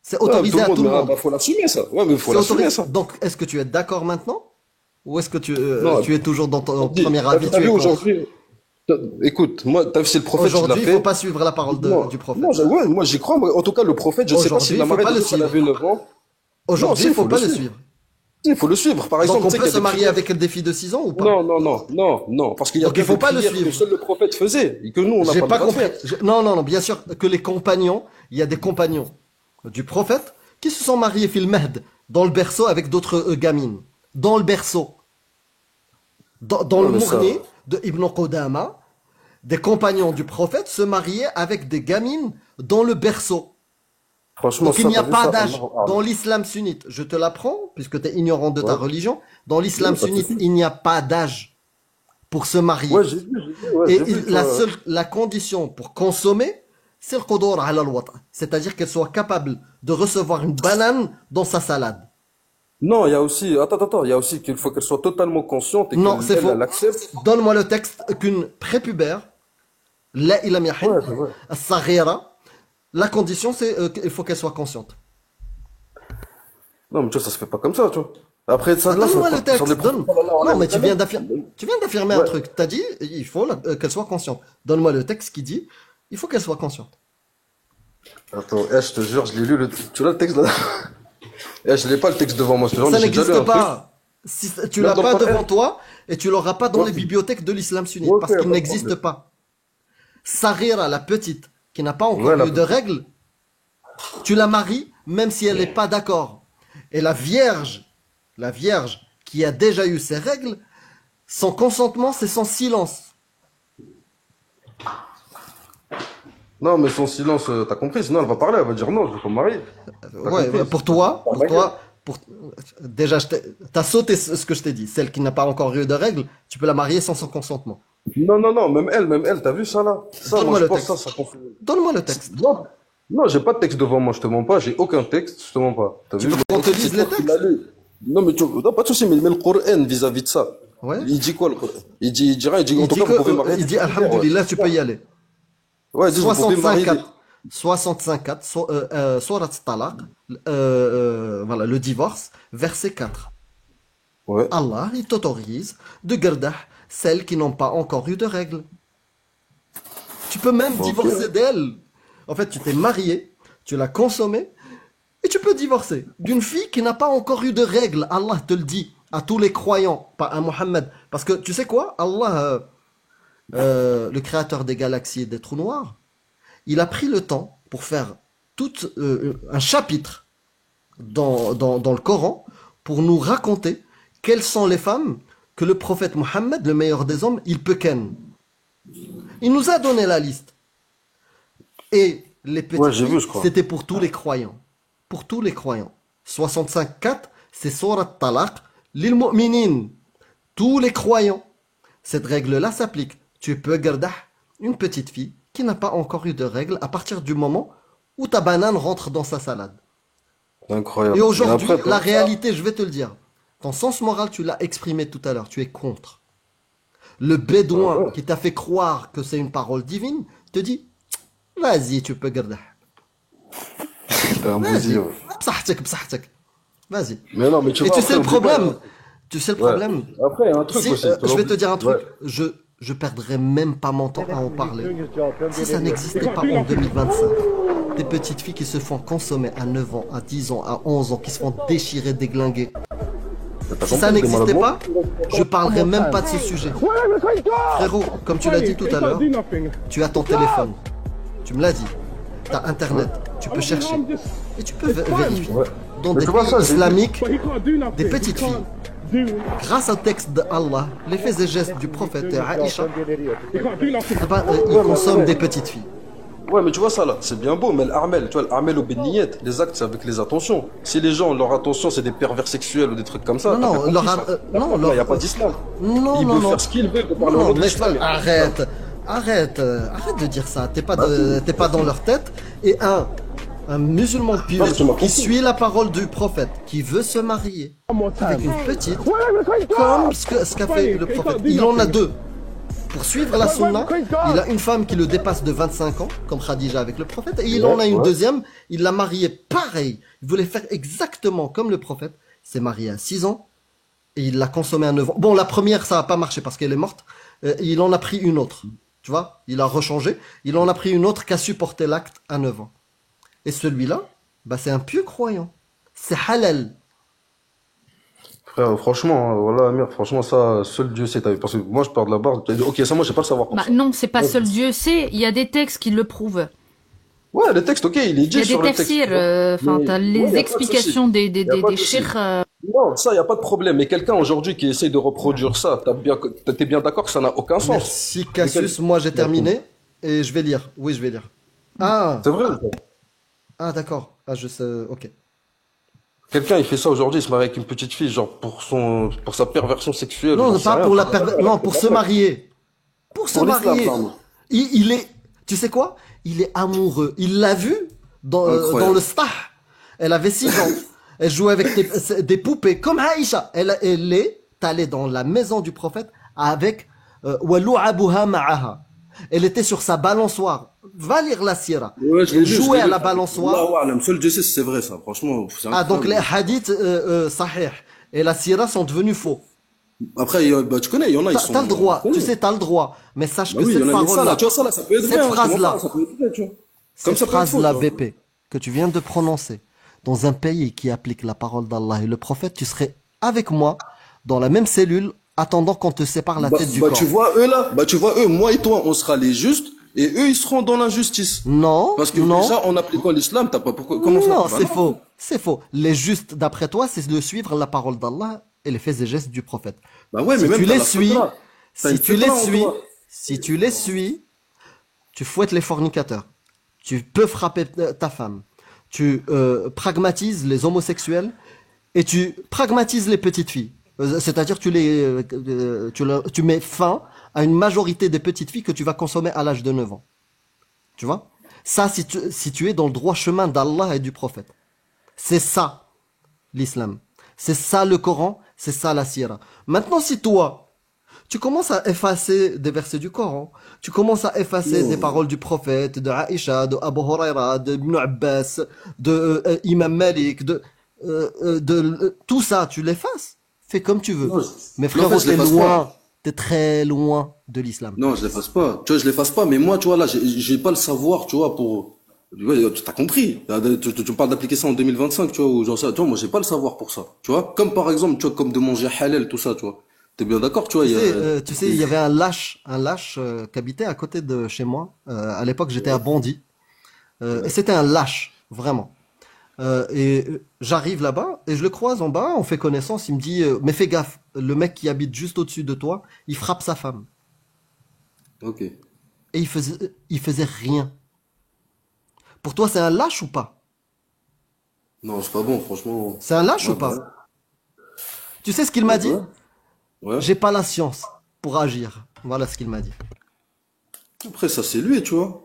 C'est Ouais, autorisé à tout le mais, monde. bah, faut l'assumer, ça. Ouais, mais faut C'est l'assumer, autorisé. ça. Donc est-ce que tu es d'accord maintenant? Ou est-ce que Non, tu es toujours dans ton Dis, premier avis? t'as Tu es vu contre? aujourd'hui, écoute, moi, t'as vu, c'est le prophète qui l'a Aujourd'hui, il fait. ne faut pas suivre la parole Non, du prophète. non, ouais, moi, j'y crois. En tout cas, le prophète, je sais pas Aujourd'hui, s'il l'a faut marié pas le depuis qu'elle suivre. avait 9 ans. Aujourd'hui, Non, il si, faut pas le suivre. Il faut le suivre. Par exemple, Donc on tu sais peut qu'il y se a des marier prières. avec des filles de 6 ans ou pas? Non, parce qu'il y a Donc il des faut pas le prières que suivre. seul le prophète faisait et que nous, on n'a J'ai pas pas le droit de compris. faire. Non, bien sûr que les compagnons, il y a des compagnons du prophète qui se sont mariés fil Mahd, dans le berceau avec d'autres gamines. Dans le berceau. Dans Non, le mais ça- Mourni de Ibn Qudama, des compagnons du prophète se mariaient avec des gamines dans le berceau. Franchement, Donc il ça, n'y a t'as vu pas ça, d'âge. Allahu A'lam. Dans l'islam sunnite, je te l'apprends, puisque tu es ignorant de ta Ouais. religion, dans l'islam Oui, pas de sunnite, souci. il n'y a pas d'âge pour se marier. Ouais, j'ai vu, ouais, Et j'ai vu, la condition pour consommer, c'est le qudur ala al-wata. C'est-à-dire qu'elle soit capable de recevoir une banane dans sa salade. Non, il y a aussi, attends, il y a aussi qu'il faut qu'elle soit totalement consciente et Non, qu'elle c'est elle, faux. elle accepte. Donne-moi le texte qu'une prépubère, la ilam yahin, Ouais, c'est vrai. as-saghira, la condition c'est qu'il faut qu'elle soit consciente. Non, mais tu vois, ça se fait pas comme ça, tu vois. Après, ça, là, Donne-moi ça le texte. sur les prophètes, Non, mais tu viens Ouais. d'affirmer un truc. T'as dit, il faut qu'elle soit consciente. Donne-moi le texte qui dit, il faut qu'elle soit consciente. Attends, je te jure, je l'ai lu, tu l'as le texte là? Je l'ai pas le texte devant moi, je te jure, Ça mais j'ai déjà lu un n'existe truc. pas. Si tu Même l'as dans pas le Coran. devant toi et tu l'auras pas dans Ouais. les bibliothèques de l'islam sunnite Ouais, parce pas qu'il de n'existe problème. pas. Sarira, la petite, qui n'a pas encore Ouais, la eu de règles, tu la maries même si elle n'est pas d'accord. Et la vierge qui a déjà eu ses règles, son consentement, c'est son silence. Non, mais son silence, t'as compris, sinon elle va parler, elle va dire non, je veux pas me marier. Ouais, compris. pour toi, déjà, t'as sauté ce que je t'ai dit. Celle qui n'a pas encore eu de règles, tu peux la marier sans son consentement. Non, même elle, t'as vu ça là? Ça, Donne-moi moi, je le pense texte. ça confirme. Donne-moi le texte. Non, j'ai pas de texte devant moi, je te mens pas, j'ai aucun texte, je te mens pas. T'as Tu vu? veux qu'on te lise C'est les toi qui textes? l'as lu. Non, mais non, pas de souci, mais le Coran vis-à-vis de ça. Ouais. Il dit quoi le Coran? Il dit rien, il dit en Il tout dit cas, vous pouvez marier. il dit Alhamdulillah, tu peux y aller. Ouais, il dit vous pouvez marier. 65 Surat Talaq, voilà, le divorce, verset 4. Ouais. Allah, il t'autorise de garder celles qui n'ont pas encore eu de règles. Tu peux même divorcer d'elles. En fait, tu t'es marié, tu l'as consommée, et tu peux divorcer d'une fille qui n'a pas encore eu de règles. Allah te le dit à tous les croyants, pas à Mohammed. Parce que tu sais quoi? Allah, le créateur des galaxies et des trous noirs, il a pris le temps pour faire tout un chapitre dans le Coran pour nous raconter quelles sont les femmes que le prophète Mohammed, le meilleur des hommes, il peut ken. Il nous a donné la liste. Et les petites Ouais, j'ai filles, vu, je crois. c'était pour tous les croyants. Pour tous les croyants. 65.4, c'est Surat Talaq, lil mu'minin. Tous les croyants. Cette règle-là s'applique. Tu peux garder une petite fille qui n'a pas encore eu de règles à partir du moment où ta banane rentre dans sa salade. Incroyable. Et aujourd'hui, après, la réalité, je vais te le dire. Ton sens moral, tu l'as exprimé tout à l'heure. Tu es contre. Le bédouin qui t'a fait croire que c'est une parole divine te dit vas-y, tu peux garder. t'es un Vas-y. bousillon. Bsahtek. Vas-y. Mais non, mais tu Et vois, tu sais après, le oublie pas, problème. Tu sais le Ouais. problème. Après, il y a un truc Si, aussi. je vais te dire un truc. Ouais. Je perdrai même pas mon temps à en parler. Si ça n'existait pas en 2025, des petites filles qui se font consommer à 9 ans, à 10 ans, à 11 ans, qui se font déchirer, déglinguer. Si ça n'existait pas, je parlerais même pas de ce sujet. Frérot, comme tu l'as dit tout à l'heure, tu as ton téléphone. Tu me l'as dit. Tu as Internet. Tu peux chercher. Et tu peux vérifier. Dans Mais des tu vois pays ça, j'ai- islamiques, des petites filles, grâce au texte d'Allah, les faits et gestes du prophète et Aïcha, eh ben, ils consomment des petites filles. Ouais, mais tu vois ça là, c'est bien beau, mais l'armel, tu vois, l'armel au béniyet, les actes, c'est avec les attentions. Si les gens, leur attention, c'est des pervers sexuels ou des trucs comme ça, Non, non, il leur- n'y a pas d'islam. Non, Ils non, peuvent non. faire ce qu'ils veulent de parler au Non, nom de mais l'islam. arrête de dire ça. T'es pas dans leur tête. Et un musulman pieux Non, tu m'as qui compris. suit la parole du prophète, qui veut se marier avec une petite, comme ce qu'a fait le prophète. Il en a deux. Pour suivre la sunna, il a une femme qui le dépasse de 25 ans, comme Khadija avec le prophète, et il en a une deuxième, il l'a mariée pareil. Il voulait faire exactement comme le prophète. Il s'est marié à 6 ans, et il l'a consommée à 9 ans. Bon, la première, ça n'a pas marché parce qu'elle est morte. Il en a pris une autre. Tu vois, il a rechangé. Il en a pris une autre qui a supporté l'acte à 9 ans. Et celui-là, bah, c'est un pieux croyant. C'est halal. Frère, franchement, voilà, Amir, franchement, ça, seul Dieu sait. Parce que moi, je pars de la barre. Ok, ça, moi, je sais pas le savoir pour Bah ça. non, c'est pas Ouais, seul Dieu sait, il y a des textes qui le prouvent. ouais, le texte, ok, il est Il y dit a des sur le texte. tafsirs, enfin, Mais, t'as ouais, les y a pas de souci. explications Y a pas de des souci. cheikhs. Non, ça, y a pas de problème. Mais quelqu'un aujourd'hui qui essaye de reproduire ça, t'es bien d'accord que ça n'a aucun sens. Merci Cassius, moi j'ai terminé et je vais lire. Oui, je vais lire. Ah, C'est vrai. ah d'accord. Ah, je sais. Ok. Quelqu'un, il fait ça aujourd'hui, il se marie avec une petite fille, genre pour sa perversion sexuelle. Non, j'en sais pas rien. pour la non, pour se marier. Pour se Pour l'islam, marier. pardon. Il est, tu sais quoi? Il est amoureux. Il l'a vu Incroyable. dans le stah. Elle avait 6 ans. Elle jouait avec des poupées comme Aïcha. Elle est allée dans la maison du prophète avec walou'abuha ma'aha. Elle était sur sa balançoire. Va lire la sira. Ouais, je l'ai Elle lu, je jouait l'ai à lu. la balançoire. Allahu a'lam. Seul Dieu sait si c'est vrai, ça. Franchement, c'est Ah, donc les incroyable. hadiths sahih et la sira sont devenus faux. Après, bah, tu connais, il y en a, ils sont. T'as le droit, Ouais. tu sais, t'as le droit. Mais sache Bah que oui, il y cette en a, mais ça, là, parole-là, tu vois, ça, là, ça peut être cette vrai, hein, tu vois, phrase-là, ça peut être vrai, tu vois. Comme cette ça peut être faux, phrase-là, tu vois. BP, que tu viens de prononcer dans un pays qui applique la parole d'Allah et le prophète, tu serais avec moi dans la même cellule, attendant qu'on te sépare la tête du corps. Tu vois, eux, là, bah, tu vois, eux, moi et toi, on sera les justes, et eux, ils seront dans l'injustice. Non, Parce que non, déjà, en appliquant l'islam, t'as pas pourquoi, comment ça? non, Bah c'est non. faux, c'est faux. Les justes, d'après toi, c'est de suivre la parole d'Allah et les faits et gestes du prophète. Bah ouais, mais Si même tu t'as les la suis, fitra. T'as si une tu les fitra en suis, toi. si tu les suis, tu fouettes les fornicateurs. Tu peux frapper ta femme. Tu pragmatises les homosexuels et tu pragmatises les petites filles. C'est-à-dire tu mets fin à une majorité des petites filles que tu vas consommer à l'âge de 9 ans. Tu vois? Ça, si tu es dans le droit chemin d'Allah et du prophète. C'est ça, l'islam. C'est ça le Coran, c'est ça la sira. Maintenant, si toi, tu commences à effacer des versets du Coran, tu commences à effacer des paroles du prophète, de Aïcha, de Abu Huraira, de Ibn Abbas, de Imam Malik, tout ça, tu l'effaces. Fais comme tu veux. Non, Mais en frérot, fait, je t'es l'efface loin, pas. t'es très loin de l'islam. Non, je l'efface pas. Tu vois, je l'efface pas, mais moi, tu vois, là, j'ai pas le savoir, tu vois, pour, tu vois, tu t'as compris. Tu me parles d'appliquer ça en 2025, tu vois, ou genre ça, tu vois, moi, j'ai pas le savoir pour ça, tu vois. Comme par exemple, tu vois, comme de manger halal, tout ça, tu vois. T'es bien d'accord, tu vois, Tu sais, il y avait un lâche qui habitait à côté de chez moi. À l'époque, j'étais à Bondy. Et c'était un lâche, vraiment. J'arrive là-bas et je le croise en bas, on fait connaissance, il me dit mais fais gaffe, le mec qui habite juste au-dessus de toi, il frappe sa femme. Ok. Et il faisait rien. Pour toi, c'est un lâche ou pas? Non, c'est pas bon, franchement. C'est un lâche Ouais, ou pas? bah, Tu sais ce qu'il m'a dit? ouais. Ouais. J'ai pas la science pour agir. Voilà ce qu'il m'a dit. Après, ça, c'est lui, tu vois.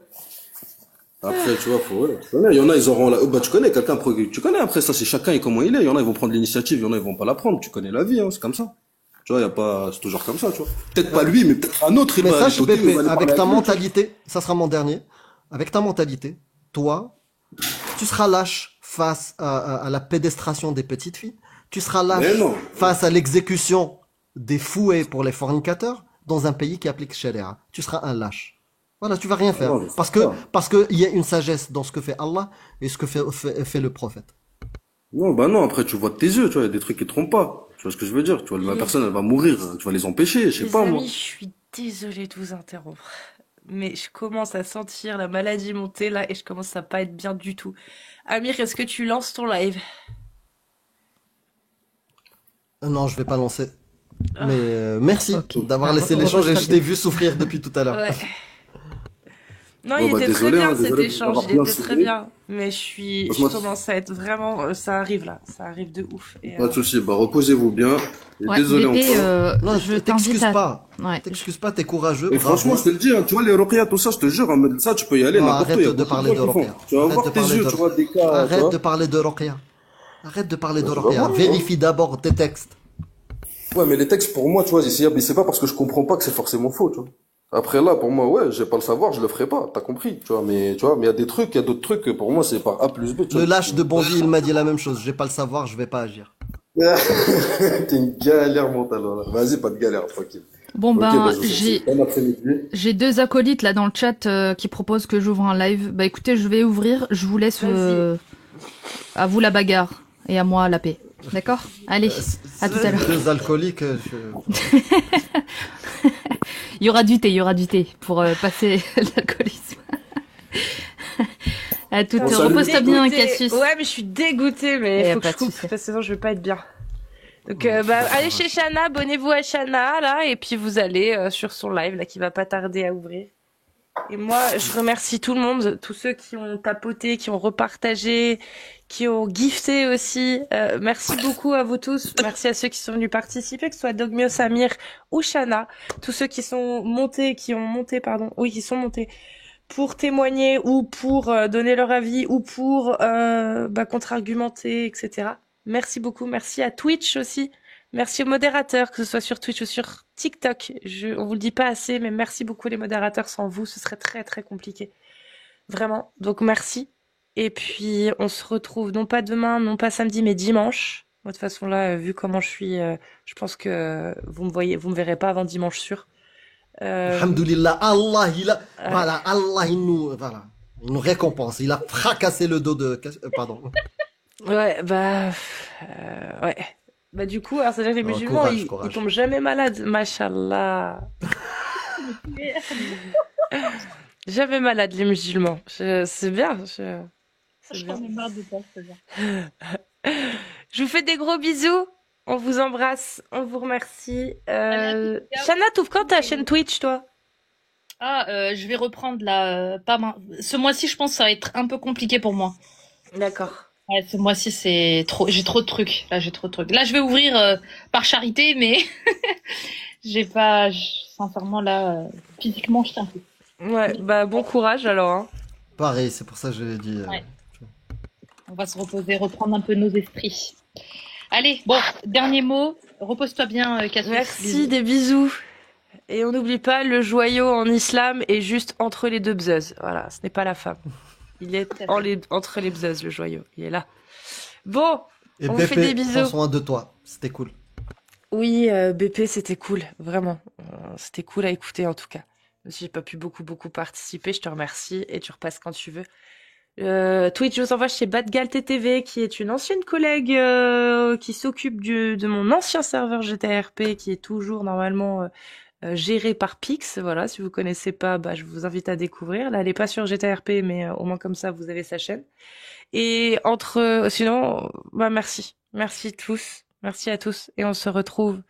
Après, tu vois, ouais, tu connais, il y en a, ils auront bah, tu connais, tu connais, après, ça, c'est chacun et comment il est. Il y en a, ils vont prendre l'initiative, il y en a, ils vont pas la prendre. Tu connais la vie, hein, c'est comme ça. Tu vois, y a pas, c'est toujours comme ça, tu vois. Peut-être pas lui, mais peut-être un autre, il Mais va sache, aller sauter, Pépé, il va aller avec parler ta avec lui, mentalité, ça sera mon dernier. Avec ta mentalité, toi, tu seras lâche face à la pédestration des petites filles. Tu seras Mais lâche non. face à l'exécution des fouets pour les fornicateurs dans un pays qui applique Sharia. Tu seras un lâche. Voilà, tu vas rien faire. non, je sais Parce pas. que il y a une sagesse dans ce que fait Allah et ce que fait le prophète. Non, bah non, après, tu vois de tes yeux, tu vois, il y a des trucs qui te trompent pas. Tu vois ce que je veux dire? Tu vois, la personne, elle va mourir, tu vas les empêcher, je sais Les pas, amis, moi. je suis désolée de vous interrompre, mais je commence à sentir la maladie monter là et je commence à pas être bien du tout. Amir, est-ce que tu lances ton live? Non, je vais pas lancer. Mais merci Ok. d'avoir laissé On l'échange et va je t'ai vu souffrir depuis tout à l'heure. Ouais. Non, Bon, il bah, était très désolé, bien hein, cet désolé échange, d'avoir il bien était très soufflé. bien. Mais Parce je que moi, commence à être vraiment, ça arrive là, ça arrive de ouf. Et, pas de souci, bah, reposez-vous bien. Et Ouais, désolé BP, encore. Non, je t'excuses t'invite à... pas. Ouais. T'excuses pas, t'es courageux. Et bravo. franchement, je te le dis, hein, tu vois, les ruqyas, tout ça, je te jure, hein, mais ça, tu peux y aller Non, n'importe où. arrête y a de beaucoup parler gens de qui font. ruqya. Tu vas Arrête voir de tes parler yeux, de tu vois, des cas, tu Arrête vois. de parler de ruqya. Arrête de parler de Tu vas ruqya. voir, hein. Vérifie d'abord tes textes. Ouais, mais les textes, pour moi, tu vois, c'est pas parce que je comprends pas que c'est forcément faux, tu vois. Après là, pour moi, ouais, j'ai pas le savoir, je le ferai pas, t'as compris, tu vois, mais il y a des trucs, il y a d'autres trucs que pour moi, c'est par A plus B, tu Le vois. lâche de Bondy, il m'a dit la même chose. J'ai pas le savoir, je vais pas agir. T'es une galère mentale, voilà. Vas-y, pas de galère, tranquille. Bon, Ok, ben, bah, je vous souhaite bon après-midi. j'ai 2 acolytes là dans le chat qui proposent que j'ouvre un live. Bah écoutez, je vais ouvrir, je vous laisse Vas-y. à vous la bagarre et à moi la paix. D'accord? Allez, à tout à l'heure. Deux alcooliques, Il y aura du thé pour passer l'alcoolisme. À tout à l'heure. Repose-toi bien, Cassius. Ouais, mais je suis dégoûtée, mais Y a faut que pas je de coupe, souci. parce que sinon je vais pas être bien. Donc, allez chez Shana, abonnez-vous à Shana, là, et puis vous allez sur son live, là, qui va pas tarder à ouvrir. Et moi, je remercie tout le monde, tous ceux qui ont tapoté, qui ont repartagé, qui ont gifté aussi. Merci beaucoup à vous tous. Merci à ceux qui sont venus participer, que ce soit Dogmio, Samir ou Shana. Tous ceux qui sont montés, qui sont montés pour témoigner ou pour donner leur avis ou pour contre-argumenter, etc. Merci beaucoup. Merci à Twitch aussi. Merci aux modérateurs, que ce soit sur Twitch ou sur TikTok. On vous le dit pas assez, mais merci beaucoup les modérateurs. Sans vous, ce serait très très compliqué. Vraiment. Donc merci. Et puis on se retrouve non pas demain, non pas samedi, mais dimanche. Moi de toute façon là, vu comment je suis, je pense que vous me verrez pas avant dimanche sûr. Alhamdoulilah, Allah, il nous récompense. Il a fracassé le dos de, pardon. Ouais, ouais. Bah du coup, alors c'est-à-dire que les musulmans, ils tombent jamais malades, machallah. Jamais malades les musulmans. C'est bien. Je m'en ai marre de ça, c'est bien. Je vous fais des gros bisous. On vous embrasse, on vous remercie. Shana, t'ouvres quand ta chaîne Twitch, toi? Je vais reprendre là, ce mois-ci, je pense que ça va être un peu compliqué pour moi. D'accord. Ouais, ce mois-ci, c'est trop. J'ai trop de trucs. Là, je vais ouvrir par charité, mais sincèrement, là, physiquement, je tiens plus. Ouais, bah bon courage alors. Hein. Pareil, c'est pour ça que je l'ai dit. Ouais. On va se reposer, reprendre un peu nos esprits. Allez, bon, dernier mot. Repose-toi bien, Cassius. Merci, bisous. des bisous. Et on n'oublie pas, le joyau en islam est juste entre les deux bzeuses. Voilà, ce n'est pas la femme. Il est entre les bzeuses, le joyau. Il est là. Bon, Et on BP, vous fait des bisous. prends soin de toi. C'était cool. Oui, BP, c'était cool. Vraiment. C'était cool à écouter, en tout cas. Même si j'ai pas pu beaucoup participer, je te remercie. Et tu repasses quand tu veux. Twitch, je vous envoie chez Badgal TTV, qui est une ancienne collègue qui s'occupe de mon ancien serveur GTRP, qui est toujours normalement géré par Pix. Voilà, si vous connaissez pas, je vous invite à découvrir. Là, elle est pas sur GTRP, mais au moins comme ça, vous avez sa chaîne. Et sinon, merci. Merci tous. Merci à tous. Et on se retrouve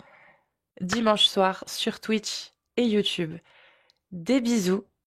dimanche soir sur Twitch et YouTube. Des bisous